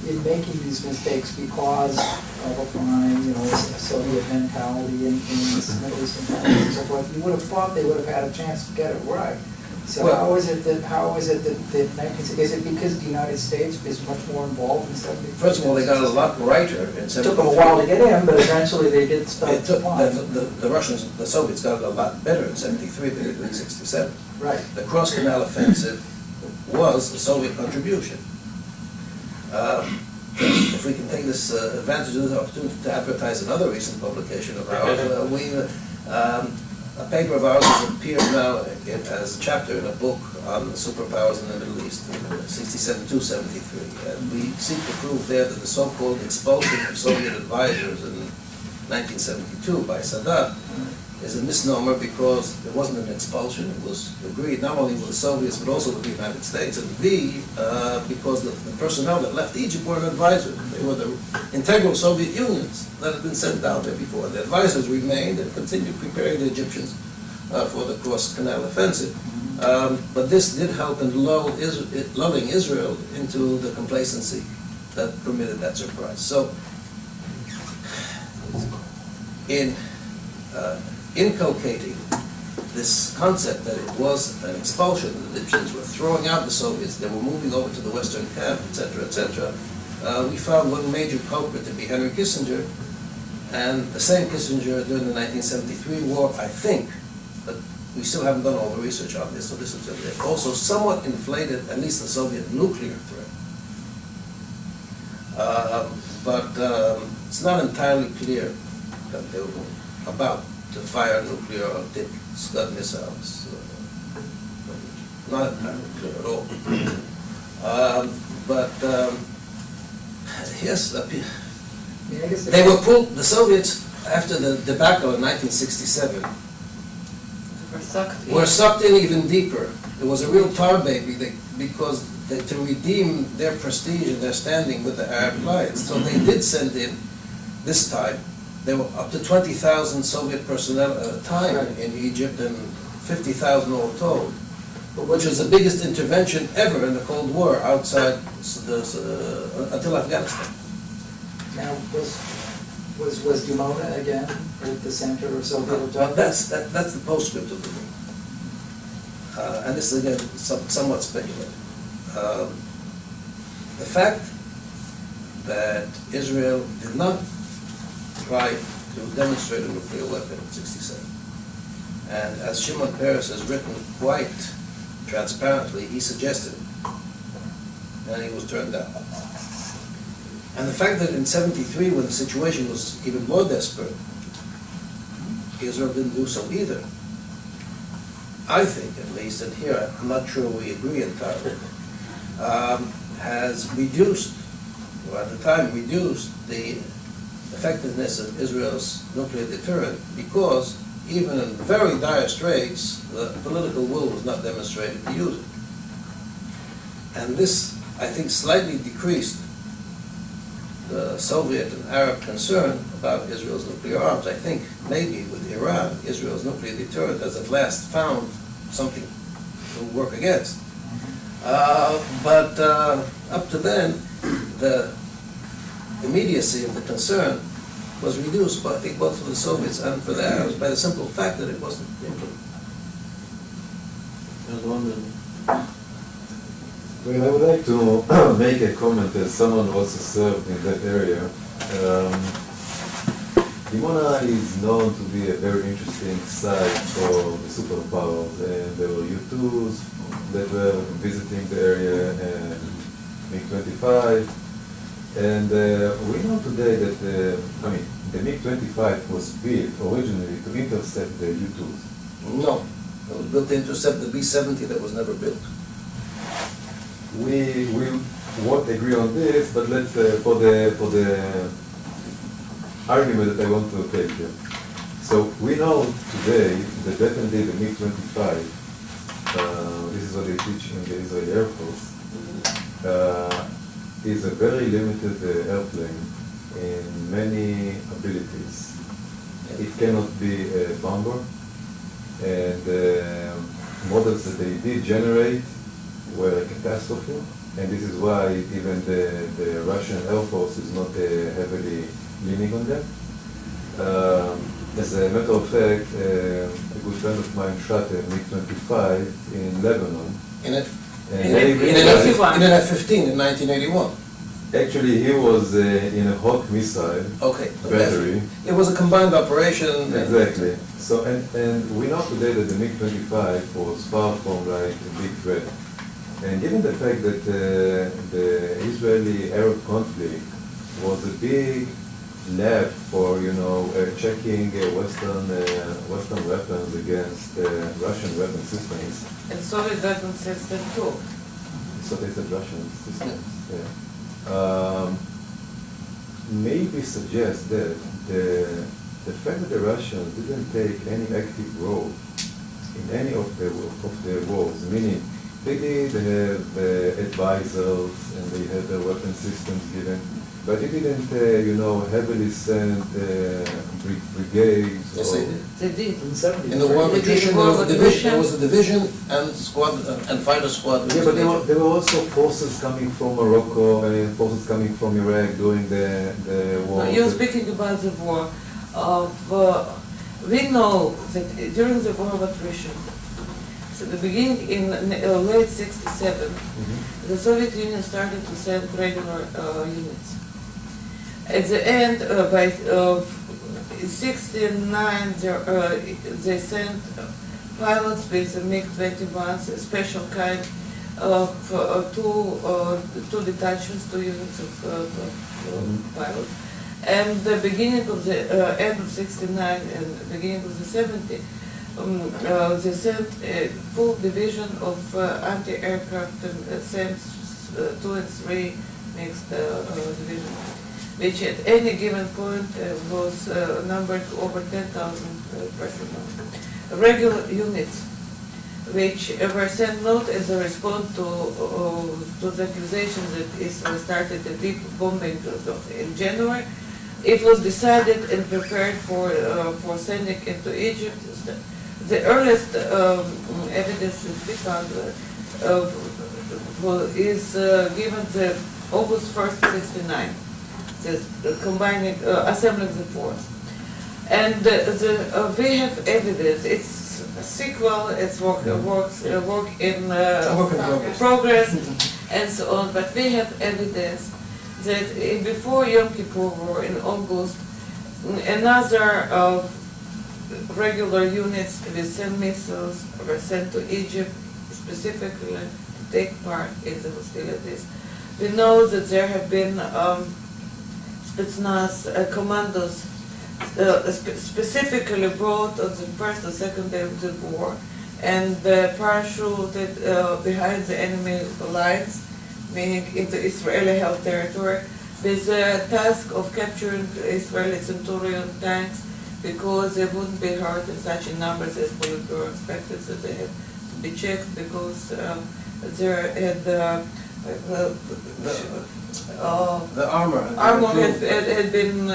in making these mistakes because of applying, a Soviet mentality in this Middle Eastern countries and so forth, you would have thought they would have had a chance to get it right. So Well, how is it that is it because the United States is much more involved in 73? First of all, they got a lot righter in 73. It took them a while to get in, but eventually they did start It took, supplying. the Russians, the Soviets got it a lot better in 73 than they did in 67. Right. The cross-canal offensive was a Soviet contribution. If we can take this advantage of this opportunity to advertise another recent publication of ours, a paper of ours has appeared now as a chapter in a book on the superpowers in the Middle East, 67-73. And we seek to prove there that the so-called expulsion of Soviet advisors in 1972 by Saddam is a misnomer because it wasn't an expulsion. It was agreed not only with the Soviets but also with the United States, and B, because the personnel that left Egypt were advisors. They were the integral Soviet unions that had been sent down there before. The advisors remained and continued preparing the Egyptians for the cross-canal offensive. But this did help in lulling Israel into the complacency that permitted that surprise. So, in inculcating this concept that it was an expulsion, the Egyptians were throwing out the Soviets, they were moving over to the Western camp, etc., we found one major culprit to be Henry Kissinger, and the same Kissinger during the 1973 war, I think, but we still haven't done all the research on this, so this is also somewhat inflated at least the Soviet nuclear threat. But it's not entirely clear that they were about to fire nuclear or did Scud missiles. Not entirely clear at all. Yes, they were pulled, the Soviets, after the debacle in 1967, were sucked in even deeper. It was a real tar baby because to redeem their prestige and their standing with the Arab alliance. So they did send in, this time, there were up to 20,000 Soviet personnel at a time in Egypt and 50,000 all told, which was the biggest intervention ever in the Cold War outside until Afghanistan. Now, was Dimona again at the center of Soviet Well, attack? that's the postscript of the book. And this is again somewhat speculative. The fact that Israel did not try to demonstrate a nuclear weapon in 1967, and as Shimon Peres has written quite transparently, he suggested it, and he was turned down. And the fact that in 1973, when the situation was even more desperate, Israel didn't do so either, I think at least, and here I'm not sure we agree entirely, has reduced, or at the time reduced, the effectiveness of Israel's nuclear deterrent, because even in very dire straits, the political will was not demonstrated to use it. And this, I think, slightly decreased the Soviet and Arab concern about Israel's nuclear arms. I think maybe with Iran, Israel's nuclear deterrent has at last found something to work against. But up to then, the immediacy of the concern was reduced, I think, both for the Soviets and for the Arabs by the simple fact that it wasn't implemented. Well, I would like to make a comment as someone who also served in that area. Dimona is known to be a very interesting site for the superpowers, and there were U2s that were visiting the area, and MiG-25. And we know today that the MiG-25 was built originally to intercept the U2s. No, it was built to intercept the B-70 that was never built. We won't agree on this, but let's for the argument that I want to take here. So we know today that definitely the MiG-25, this is what they teach in the Israeli Air Force, is a very limited airplane in many abilities. It cannot be a bomber, and models that they did generate were a catastrophe, and this is why even the Russian Air Force is not heavily leaning on that. As a matter of fact, a good friend of mine shot a MiG-25 in Lebanon. In an in an F-15 in 1981. Actually, he was in a Hawk missile Okay. battery. It was a combined operation. Exactly. So, and we know today that the MiG-25 was far from like a big threat. And given the fact that the Israeli-Arab conflict was a big lab for, checking Western weapons against Russian weapon systems. And Soviet weapon system too. So they said Russian systems, yeah. Maybe suggest that the fact that the Russians didn't take any active role in any of the wars, meaning they did have advisors and they had their weapon systems given, but they didn't, heavily send brigades. Yes, they did. They did. In the 70s. In the war They did attrition, war there was a attrition. division and squad and fighter squad. Yeah, but there were also forces coming from Morocco and forces coming from Iraq during the war. You're speaking about the war. We know that during the war of attrition, so the beginning in late '67, the Soviet Union started to send regular units. At the end, by '69, they sent pilots with the MiG-21s, a special kind of two detachments, 2 units of pilots. And the beginning of the end of '69 and beginning of the '70s, they sent a full division of anti-aircraft SAMs 2 and 3 mixed division, which at any given point was numbered over 10,000 personnel. Regular units, which were sent not as a response to the accusation that Israel started a deep bombing in January. It was decided and prepared for sending into Egypt. The earliest evidence that we found is given the August 1st, '69, combining, assembling the force. And we have evidence. It's a sequel. It's work in progress, and so on. But we have evidence that before Yom Kippur War in August, another regular units with 10 missiles were sent to Egypt specifically to take part in the hostilities. We know that there have been Spetsnaz commandos specifically brought on the first or second day of the war and parachuted behind the enemy lines, meaning into Israeli-held territory, with the task of capturing Israeli Centurion tanks because they wouldn't be hurt in such a numbers as Politburo expected, so they had to be checked because there had The armor. had been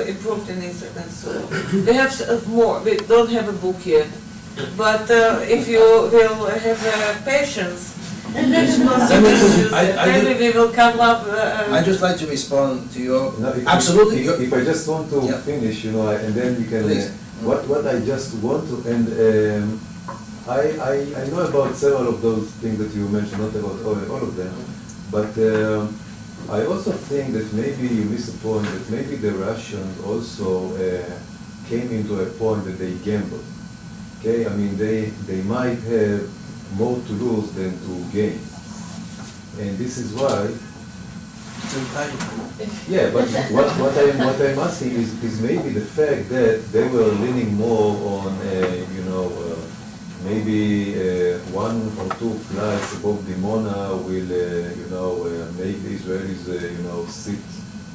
improved in Israel, and so we have more. We don't have a book yet, but if you will have patience Then we will- Maybe we will come up. I'd just like to respond to your, No, if- absolutely. If I just want to Yeah. finish, and then you can, Please. what I just want to, and I know about several of those things that you mentioned, not about all of them, but I also think that maybe you miss a point, that maybe the Russians also came into a point that they gambled. Okay, I mean, they might have more to lose than to gain. And this is why, It's entitled. yeah, but what I'm asking is maybe the fact that they were leaning more on, maybe one or two flights above Dimona will, make the Israelis, sit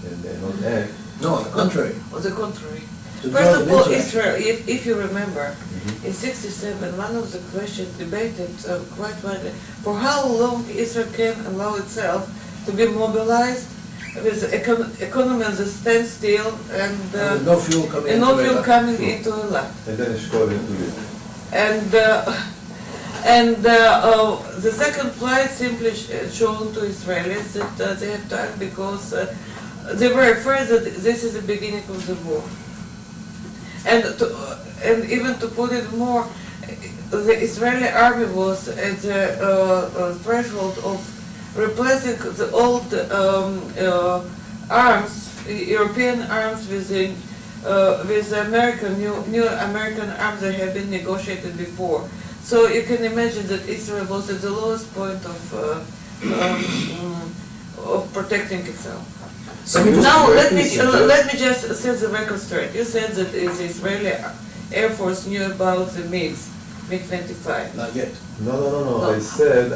and not act. No, on the contrary. On the contrary. To First draw of them all, into it. Israel, if you remember, in '67, one of the questions debated quite widely, for how long Israel can allow itself to be mobilized with economy on the standstill and With no fuel coming and into no fuel Eilat. coming into Eilat. And then Eshkol into it. And the second flight simply shown to Israelis that they have time because they were afraid that this is the beginning of the war. And even to put it more, the Israeli army was at the threshold of replacing the old arms, European arms with American, new American arms that had been negotiated before. So you can imagine that Israel was at the lowest point of protecting itself. So we just- Now, let me just set the record straight. You said that the Israeli Air Force knew about the MiG-25. Not yet. No. No. I said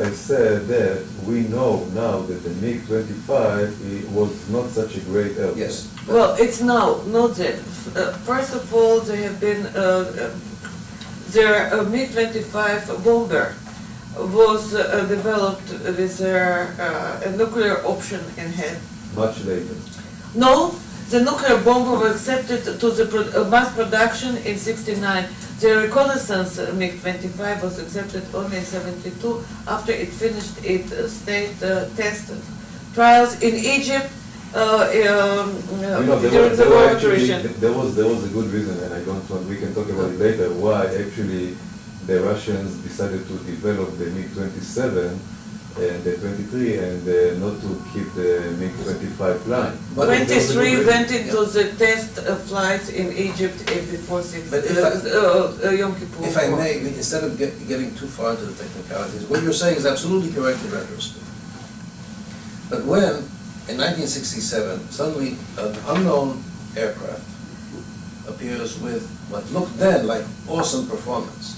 that we know now that the MiG-25 was not such a great airplane. Yes. Well, it's now, not then. First of all, they have been, their MiG-25 bomber was developed with a nuclear option in hand. Much later. No, the nuclear bomber was accepted to the mass production in '69. The reconnaissance MiG-25 was accepted only in '72 after it finished its state test trials in Egypt during the war attrition. There was a good reason, and I don't want, we can talk about it later, why actually the Russians decided to develop the MiG-27 and the 23 and not to keep the MiG-25 flying. But there was a good 23 reason. went into the test flights in Egypt before But Yom Kippur. If I may, instead of getting too far into the technicalities, what you're saying is absolutely correct in retrospect. But when, in 1967, suddenly an unknown aircraft appears with what looked then like awesome performance,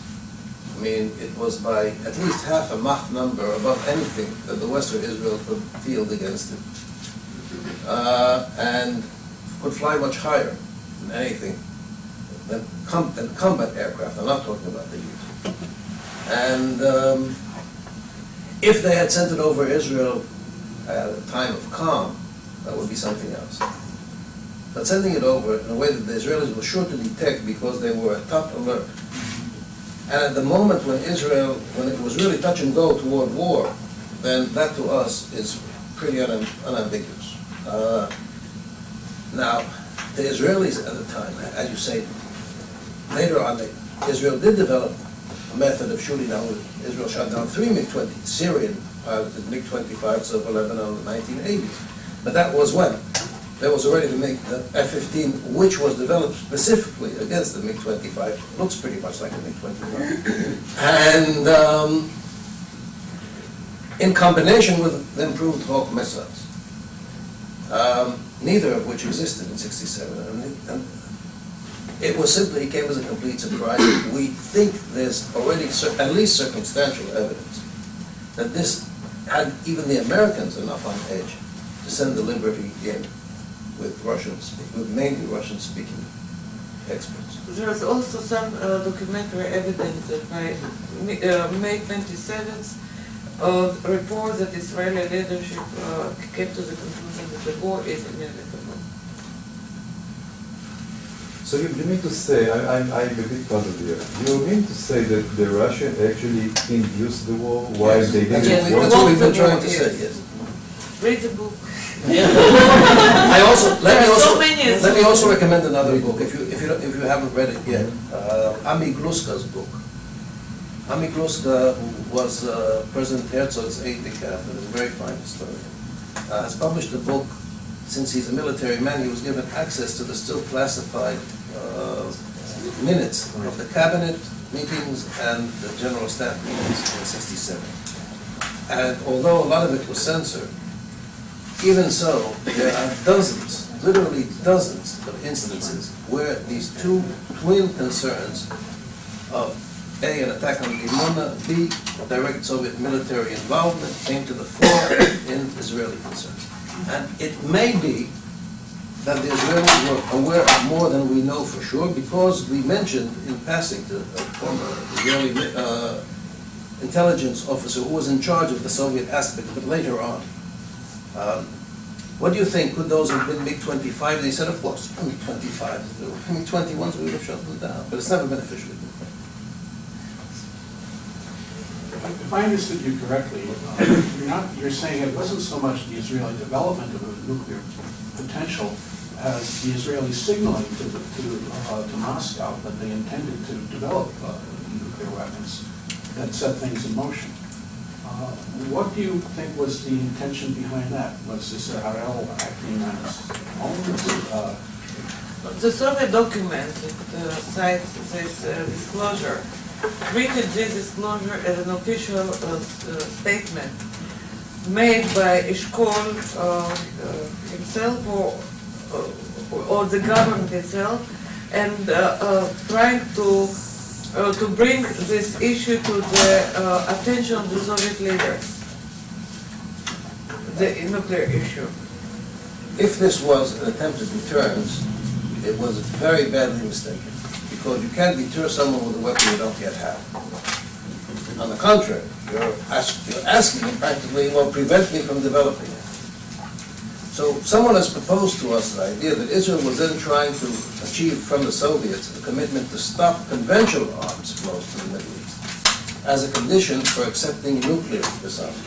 I mean, it was by at least half a Mach number above anything that the Western Israel could field against it. And could fly much higher than anything than combat aircraft. I'm not talking about the youth. And if they had sent it over Israel at a time of calm, that would be something else. But sending it over in a way that the Israelis were sure to detect because they were at top alert. And at the moment when it was really touch and go toward war, then that to us is pretty unambiguous. Now, the Israelis at the time, as you say, later on, Israel did develop a method of shooting down. Israel shot down 3 MiG-20, Syrian piloted MiG-25s over Lebanon in the 1980s. But that was when? There was already the F-15, which was developed specifically against the MiG-25. Looks pretty much like a MiG-25. And in combination with the improved Hawk missiles, neither of which existed in '67. And it came as a complete surprise. We think there's already at least circumstantial evidence that this had even the Americans enough on edge to send the Liberty in with mainly Russian-speaking experts. There's also some documentary evidence that by May 27th, report that Israeli leadership came to the conclusion that the war is inevitable. So you mean to say, I'm a bit puzzled here. You mean to say that the Russians actually induced the war while they That's didn't what want that's what we've been Yes. trying to say, yes. Read the book. I also, let There me are so also, many let me also recommend another book, if you haven't read it yet. Ami Gluska's book. Ami Gluska, who was President Herzog's aide-de-camp and is a very fine historian, has published a book. Since he's a military man, he was given access to the still classified minutes of the cabinet meetings and the general staff meetings in '67. And although a lot of it was censored, even so, there are dozens, literally dozens of instances where these two twin concerns of A, an attack on Dimona, B, direct Soviet military involvement came to the fore in Israeli concerns. And it may be that the Israelis were aware of more than we know for sure, because we mentioned in passing to a former Israeli intelligence officer who was in charge of the Soviet aspect, but later on. What do you think? Could those have been MiG-25? They said, of course, MiG-25. MiG-21s, we would have shot them down, but it's never been officially confirmed. If I understood you correctly, you're saying it wasn't so much the Israeli development of a nuclear potential as the Israeli signaling to Moscow that they intended to develop nuclear weapons that set things in motion. What do you think was the intention behind that? Was this Harel acting on his own? The Soviet document that cites this disclosure treated this disclosure as an official statement made by Eshkol himself or the government itself, and trying to bring this issue to the attention of the Soviet leaders, the nuclear issue. If this was an attempt at deterrence, it was very badly mistaken, because you can't deter someone with a weapon you don't yet have. On the contrary, you're asking him practically, well, prevent me from developing it. So someone has proposed to us the idea that Israel was then trying to achieve from the Soviets a commitment to stop conventional arms flows to the Middle East as a condition for accepting nuclear disarmament.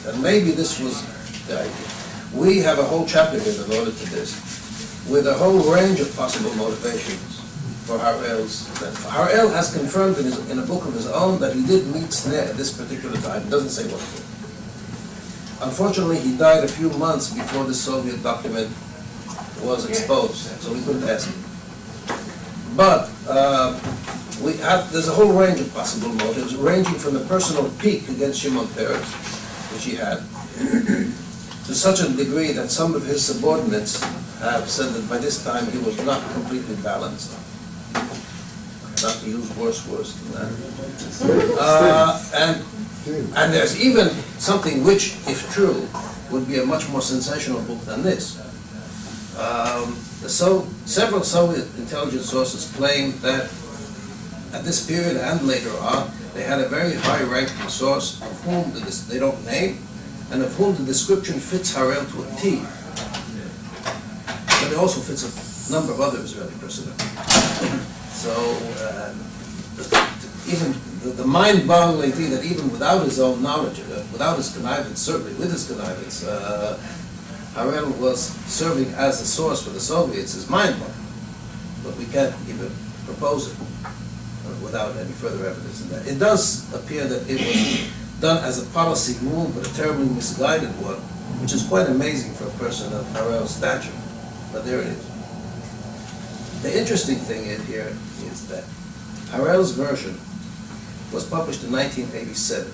And maybe this was the idea. We have a whole chapter here devoted to this, with a whole range of possible motivations for Harel's. Harel has confirmed in a book of his own that he did meet Sneh at this particular time. It doesn't say what for. Unfortunately, he died a few months before the Soviet document was exposed, so we couldn't ask him. But there's a whole range of possible motives, ranging from the personal pique against Shimon Peres, which he had, to such a degree that some of his subordinates have said that by this time he was not completely balanced. Not to use worse words than that. And there's even something which, if true, would be a much more sensational book than this. Several Soviet intelligence sources claim that at this period and later on, they had a very high-ranking source of whom they don't name, and of whom the description fits Harel to a T. But it also fits a number of other Israeli personnel. So, even the mind-boggling thing that even without his own knowledge, without his connivance, certainly with his connivance, Harel was serving as a source for the Soviets is mind-boggling. But we can't even propose it without any further evidence in that. It does appear that it was done as a policy move, but a terribly misguided one, which is quite amazing for a person of Harel's stature. But there it is. The interesting thing here is that Harel's version was published in 1987.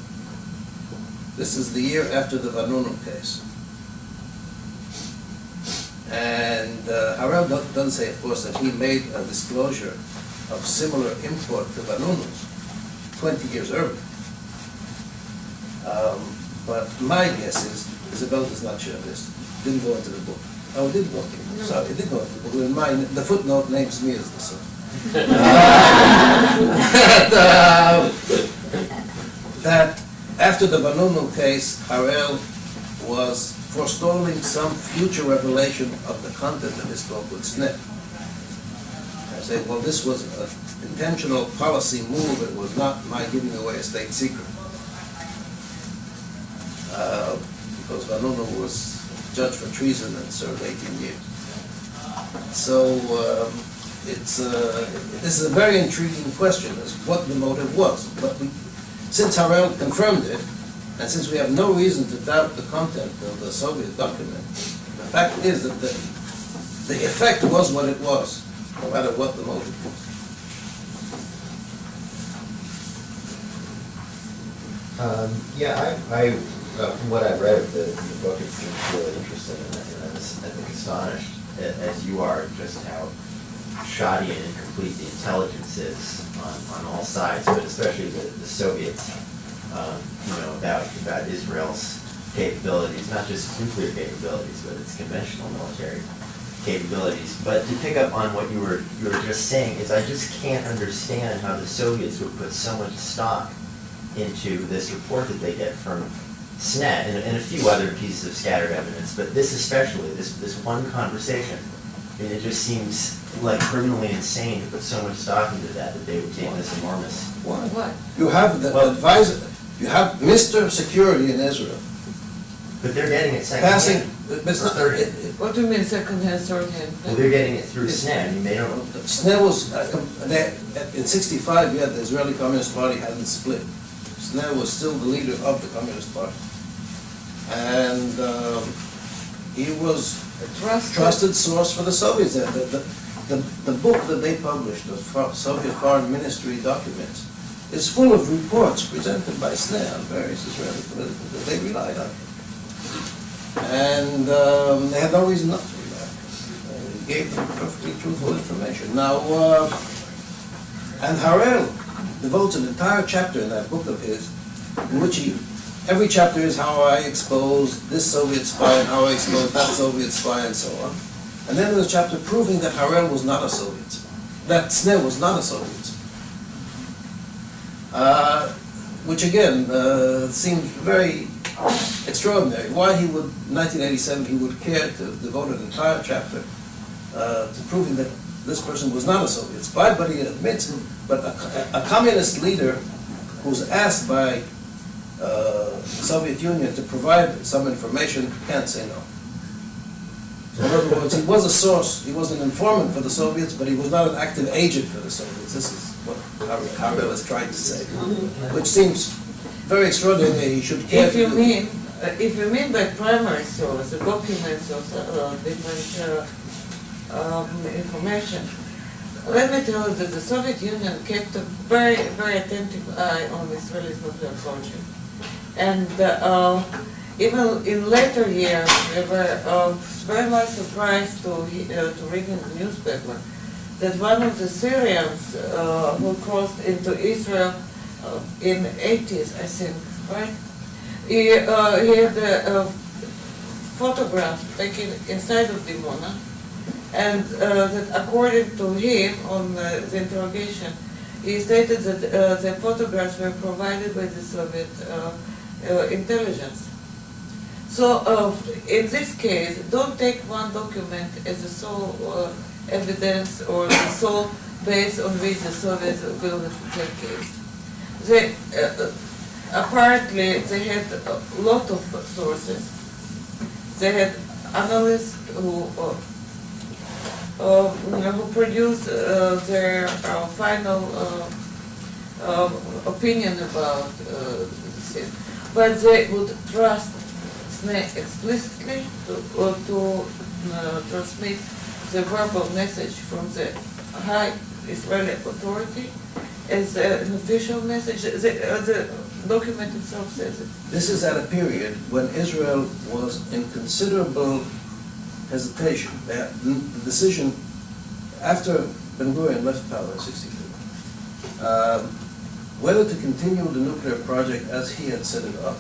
This is the year after the Vanunu case. And Harel doesn't say, of course, that he made a disclosure of similar import to Vanunu's 20 years earlier. But my guess is Isabella does not share this. Didn't go into the book. Oh, it did go into the book. Sorry, it did go into the book. In mine, the footnote names me as the son. That after the Vanunu case, Harel was forestalling some future revelation of the content of his talk with Sneh. I say, well, this was an intentional policy move, it was not my giving away a state secret. Because Vanunu was judged for treason and served 18 years. So this is a very intriguing question, as what the motive was. But since Harel confirmed it, and since we have no reason to doubt the content of the Soviet document, the fact is that the effect was what it was, no matter what the motive was. From what I've read of the book, it seems really interesting, and I think astonished, as you are, just how shoddy and incomplete the intelligence is on all sides, but especially the Soviets, about Israel's capabilities, not just nuclear capabilities, but its conventional military capabilities. But to pick up on what you were just saying, is I just can't understand how the Soviets would put so much stock into this report that they get from SNET and a few other pieces of scattered evidence, but this especially, this one conversation, I mean, it just seems like criminally insane to put so much stock into that they would take this enormous. What? You have the advisor, you have Mr. Security in Israel. But they're getting it second Passing, hand. but it's not, What do you mean second hand, third hand? Well, they're getting it through SNET. I mean, they don't. SNET was, in '65, you had the Israeli Communist Party hadn't split. SNET was still the leader of the Communist Party. And he was a trusted source for the Soviets. The book that they published, the Soviet Foreign Ministry documents, is full of reports presented by SNET on various Israeli political that they relied on. And they had no reason not to rely on it. He gave them perfectly truthful information. Now, and Harel devotes an entire chapter in that book of his, in which every chapter is how I exposed this Soviet spy and how I exposed that Soviet spy and so on. And then there's a chapter proving that Harel was not a Soviet spy, that SNET was not a Soviet spy. Which again seems very extraordinary. Why he would, in 1987, he would care to devote an entire chapter to proving that this person was not a Soviet spy, but he admits, but a communist leader who's asked by the Soviet Union to provide some information can't say no. So in other words, he was a source, he was an informant for the Soviets, but he was not an active agent for the Soviets. This is what Harel is trying to say, which seems very extraordinary. He should care. If you mean by primary source, the documents or different information, let me tell you that the Soviet Union kept a very, very attentive eye on Israel's nuclear project. And even in later years, we were very much surprised to read in the newspaper that one of the Syrians who crossed into Israel in the 80s, I think, right? He had a photograph taken inside of Dimona, and that according to him on the interrogation, he stated that the photographs were provided by the Soviet intelligence. So in this case, don't take one document as the sole evidence or the sole base on which the Soviets built their case. They apparently they had a lot of sources. They had analysts who produced their final opinion about this thing. But they would trust SNET explicitly to transmit the verbal message from the high Israeli authority as an official message. The document itself says it. This is at a period when Israel was in considerable hesitation. The decision after Ben-Gurion left power in '62, whether to continue the nuclear project as he had set it up,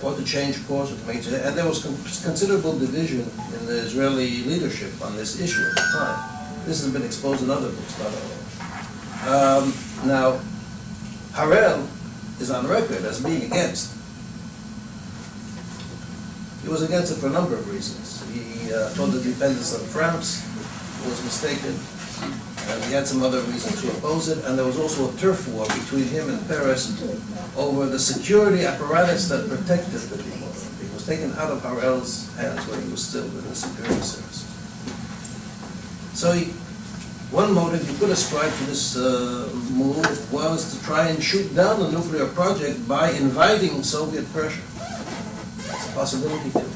or to change course, and there was considerable division in the Israeli leadership on this issue at the time. This has been exposed in other books, not all. Now, Harel is on record as being against. He was against it for a number of reasons. He thought the dependence on France was mistaken. and he had some other reasons to oppose it, and there was also a turf war between him and Peres over the security apparatus that protected the Dimona. It was taken out of Harel's hands when he was still in the security service. So one motive you could ascribe to this move was to try and shoot down the nuclear project by inviting Soviet pressure. That's a possibility too.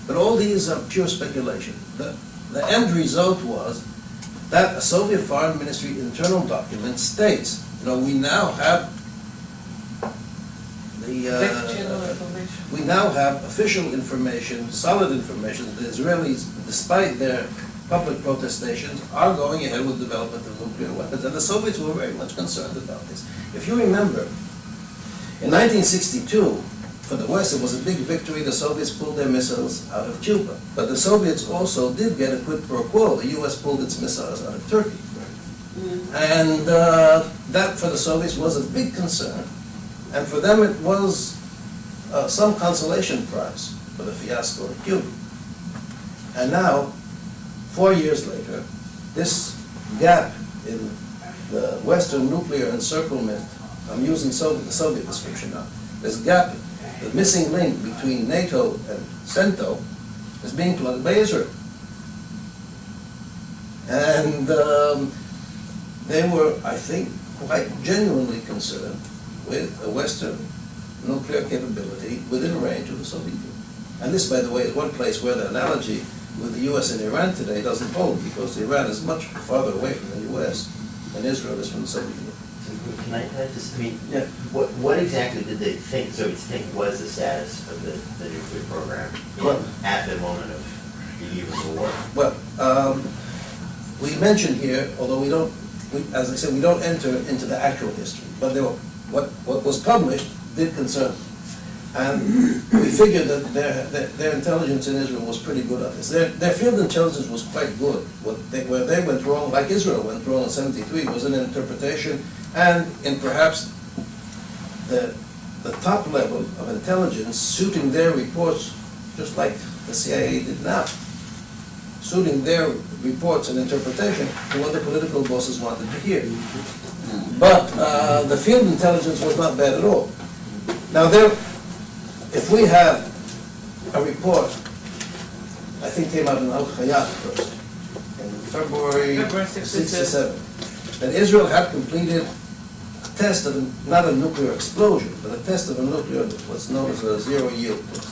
But all these are pure speculation. The end result was that a Soviet Foreign Ministry internal document states, we now have we now have official information, solid information, that the Israelis, despite their public protestations, are going ahead with development of nuclear weapons. And the Soviets were very much concerned about this. If you remember, in 1962, for the West, it was a big victory. The Soviets pulled their missiles out of Cuba. But the Soviets also did get a quid pro quo. The U.S. pulled its missiles out of Turkey. And that, for the Soviets, was a big concern. And for them, it was some consolation prize for the fiasco in Cuba. And now, 4 years later, this gap in the Western nuclear encirclement, I'm using the Soviet description now, this gap, the missing link between NATO and CENTO, is being plugged by Israel. And they were, I think, quite genuinely concerned with a Western nuclear capability within range of the Soviet Union. And this, by the way, is one place where the analogy with the U.S. and Iran today doesn't hold, because Iran is much farther away from the U.S. than Israel is from the Soviet Union. Can I just, what exactly did they think, Soviets think, was the status of the nuclear program at the moment of the eve of the war? Well, we mentioned here, although as I said, we don't enter into the actual history, but what was published did concern them. And we figured that their intelligence in Israel was pretty good on this. Their field intelligence was quite good. Where they went wrong, like Israel went wrong in '73, was in interpretation and in perhaps the top level of intelligence suiting their reports, just like the CIA did now, suiting their reports and interpretation to what the political bosses wanted to hear. But the field intelligence was not bad at all. Now, if we have a report, I think came out in Al-Hayat first, in February 67, that Israel had completed a test of, not a nuclear explosion, but a test of a nuclear, what's known as a zero-yield test.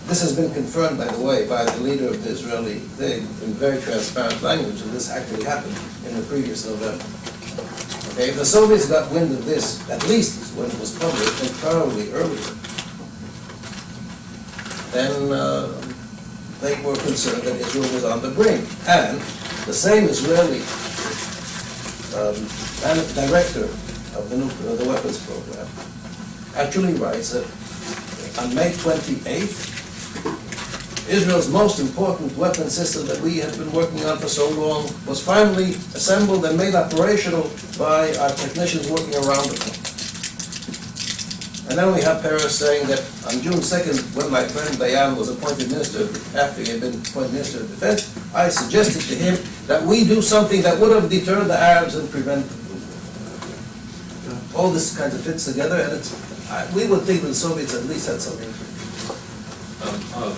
This has been confirmed, by the way, by the leader of the Israeli thing in very transparent language, and this actually happened in the previous November. Okay, if the Soviets got wind of this, at least when it was published, and probably earlier, then they were concerned that Israel was on the brink. And the same Israeli director of the weapons program actually writes that on May 28th, Israel's most important weapon system that we had been working on for so long was finally assembled and made operational by our technicians working around the clock. And then we have Peres saying that on June 2nd, when my friend Dayan was appointed minister, after he had been appointed minister of defense, I suggested to him that we do something that would have deterred the Arabs and prevented all this kind of fits together, and we would think that the Soviets at least had something.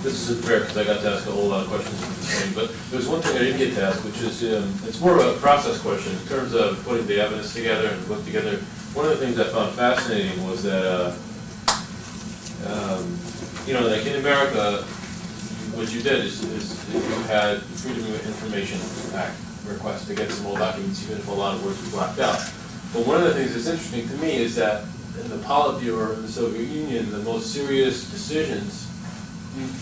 This isn't fair because I got to ask a whole lot of questions this morning, but there's one thing I didn't get to ask, which is, it's more of a process question in terms of putting the evidence together and putting together. One of the things I found fascinating was that, like in America, what you did is you had the Freedom of Information Act request to get some old documents, even if a lot of words were blacked out. But one of the things that's interesting to me is that in the Politburo in the Soviet Union, the most serious decisions,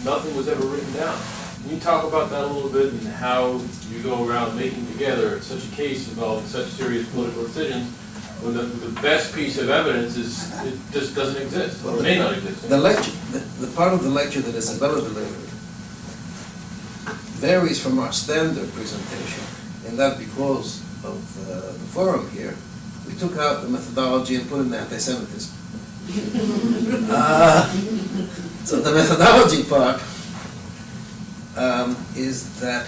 nothing was ever written down. Can you talk about that a little bit and how you go around making together such a case involving such serious political decisions when the best piece of evidence it just doesn't exist, or may not exist? The part of the lecture that Isabella delivered varies from our standard presentation in that because of the forum here, we took out the methodology and put in the anti-Semitism. So the methodology part is that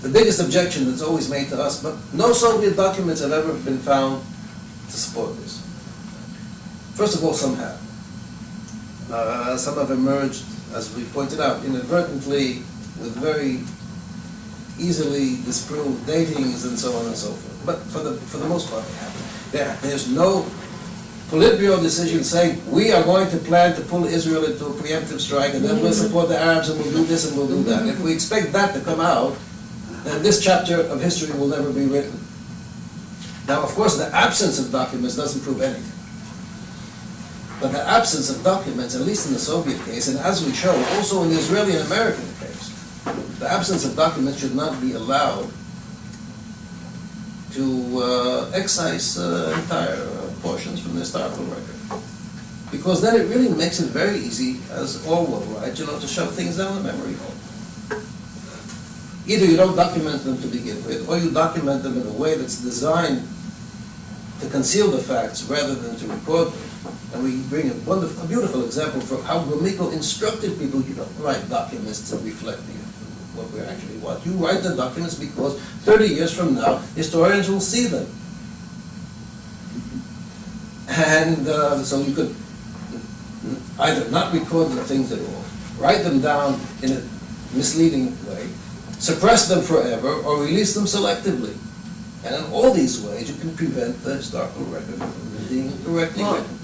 the biggest objection that's always made to us, but no Soviet documents have ever been found to support this. First of all, some have. Some have emerged, as we pointed out, inadvertently, with very easily disproved datings and so on and so forth. But for the most part, they haven't. There's no Politburo decision saying, we are going to plan to pull Israel into a preemptive strike, and then we'll support the Arabs, and we'll do this, and we'll do that. If we expect that to come out, then this chapter of history will never be written. Now, of course, the absence of documents doesn't prove anything. But the absence of documents, at least in the Soviet case, and as we show, also in the Israeli and American case, the absence of documents should not be allowed to excise entire portions from the historical record. Because then it really makes it very easy, as Orwell writes, to shove things down the memory hole. Either you don't document them to begin with, or you document them in a way that's designed to conceal the facts rather than to record them. And we bring a beautiful example for how Gromyko instructed people, you don't write documents to reflect what we actually want. You write the documents because 30 years from now, historians will see them. And so you could either not record the things at all, write them down in a misleading way, suppress them forever, or release them selectively. And in all these ways, you can prevent the historical record from being correctly written.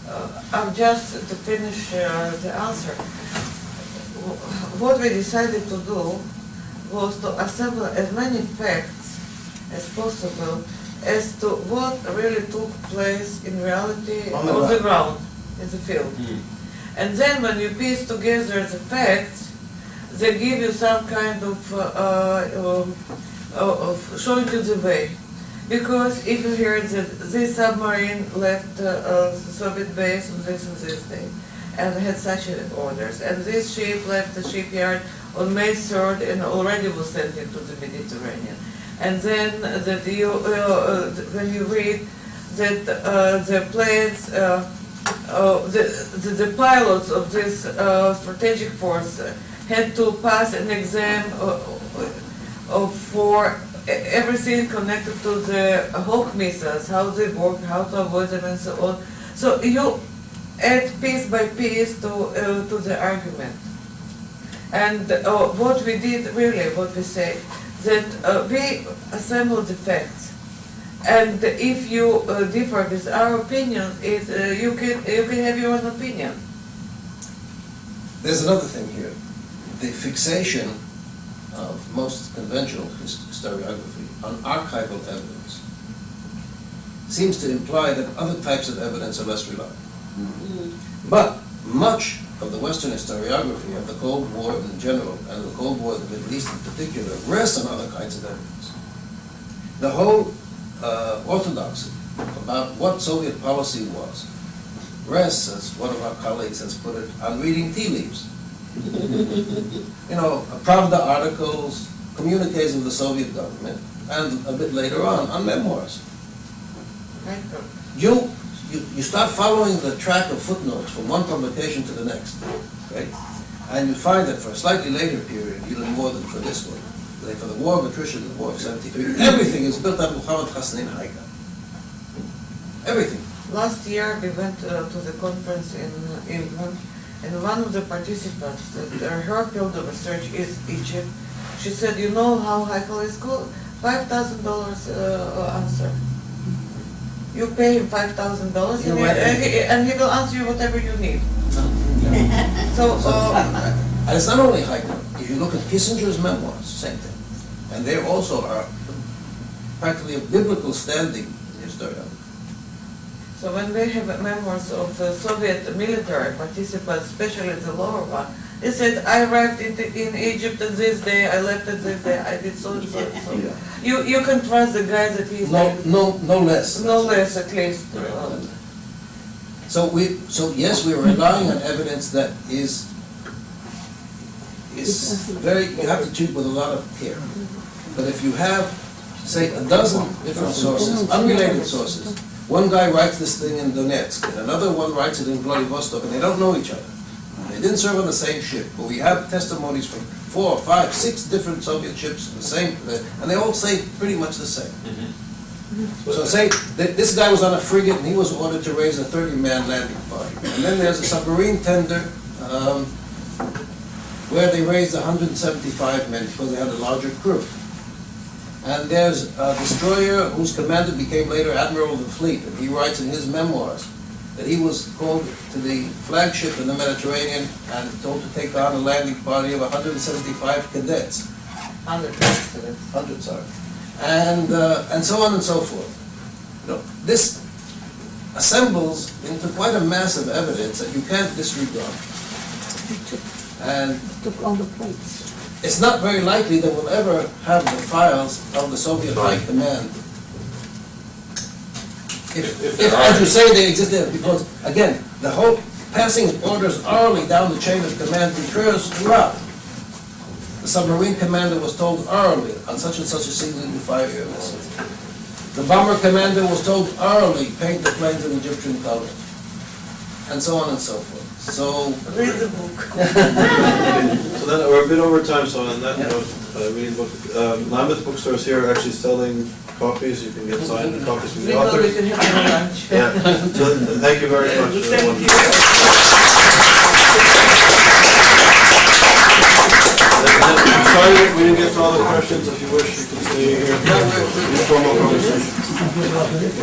Just to finish the answer, what we decided to do was to assemble as many facts as possible as to what really took place in reality on the ground, in the field. And then when you piece together the facts, they give you some kind of showing you the way. Because if you hear that this submarine left the Soviet base on this and this day, and had such orders, and this ship left the shipyard on May 3rd and already was sent into the Mediterranean. And then that when you read that the planes, the pilots of this strategic force had to pass an exam for everything connected to the Hawk missiles, how they work, how to avoid them, and so on. So you add piece by piece to the argument. And what we did, really, what we say, that we assembled the facts. And if you differ with our opinion, you can have your own opinion. There's another thing here. The fixation of most conventional historiography on archival evidence seems to imply that other types of evidence are less reliable. But much of the Western historiography of the Cold War in general, and the Cold War in the Middle East in particular, rests on other kinds of evidence. The whole orthodoxy about what Soviet policy was rests, as one of our colleagues has put it, on reading tea leaves. Pravda articles, communiques of the Soviet government, and a bit later on memoirs. You start following the track of footnotes from one publication to the next, right? And you find that for a slightly later period, even more than for this one, like for the War of Attrition, the War of 73, everything is built on Muhammad Hassanin Haika. Everything. Last year we went to the conference in England, and one of the participants, her field of research is Egypt. She said, you know how Haikal is called? $5,000 answer. You pay him $5,000 and he will answer you whatever you need. So, and it's not only Haikal. If you look at Kissinger's memoirs, same thing. And they also are practically a biblical standing in historiography. So when we have memoirs of the Soviet military participants, especially the lower one, they said, I arrived in Egypt on this day, I left at this day, I did so and so and so. You can trust the guy that he's no less. No less, at least. So yes, we're relying on evidence that is very, you have to treat with a lot of care. But if you have, say, a dozen different sources, unrelated sources, one guy writes this thing in Donetsk, and another one writes it in Vladivostok, and they don't know each other. They didn't serve on the same ship, but we have testimonies from 4, 5, 6 different Soviet ships, the same, and they all say pretty much the same. So say, this guy was on a frigate and he was ordered to raise a 30-man landing party. And then there's a submarine tender where they raised 175 men because they had a larger crew. And there's a destroyer whose commander became later Admiral of the Fleet, and he writes in his memoirs that he was called to the flagship in the Mediterranean and told to take on a landing party of 175 cadets. 100, sorry. And so on and so forth. You know, this assembles into quite a mass of evidence that you can't disregard. And Took all the plates. it's not very likely that we'll ever have the files of the Soviet High Command. If as you say, they exist there, because, again, the whole passing orders orally down the chain of command recurs throughout. The submarine commander was told orally, on such and such a season you fire your missiles. The bomber commander was told orally, paint the planes in Egyptian colors, and so on and so forth. So, Read the book. So then, we're a bit over time, so on that note, reading book, Lambeth Bookstores here are actually selling copies, you can get signed copies from We the know we authors. can have a lunch. Yeah, so thank you very much. Thank you. I'm sorry if we didn't get to all the questions, if you wish, you can stay here. Informal conversation.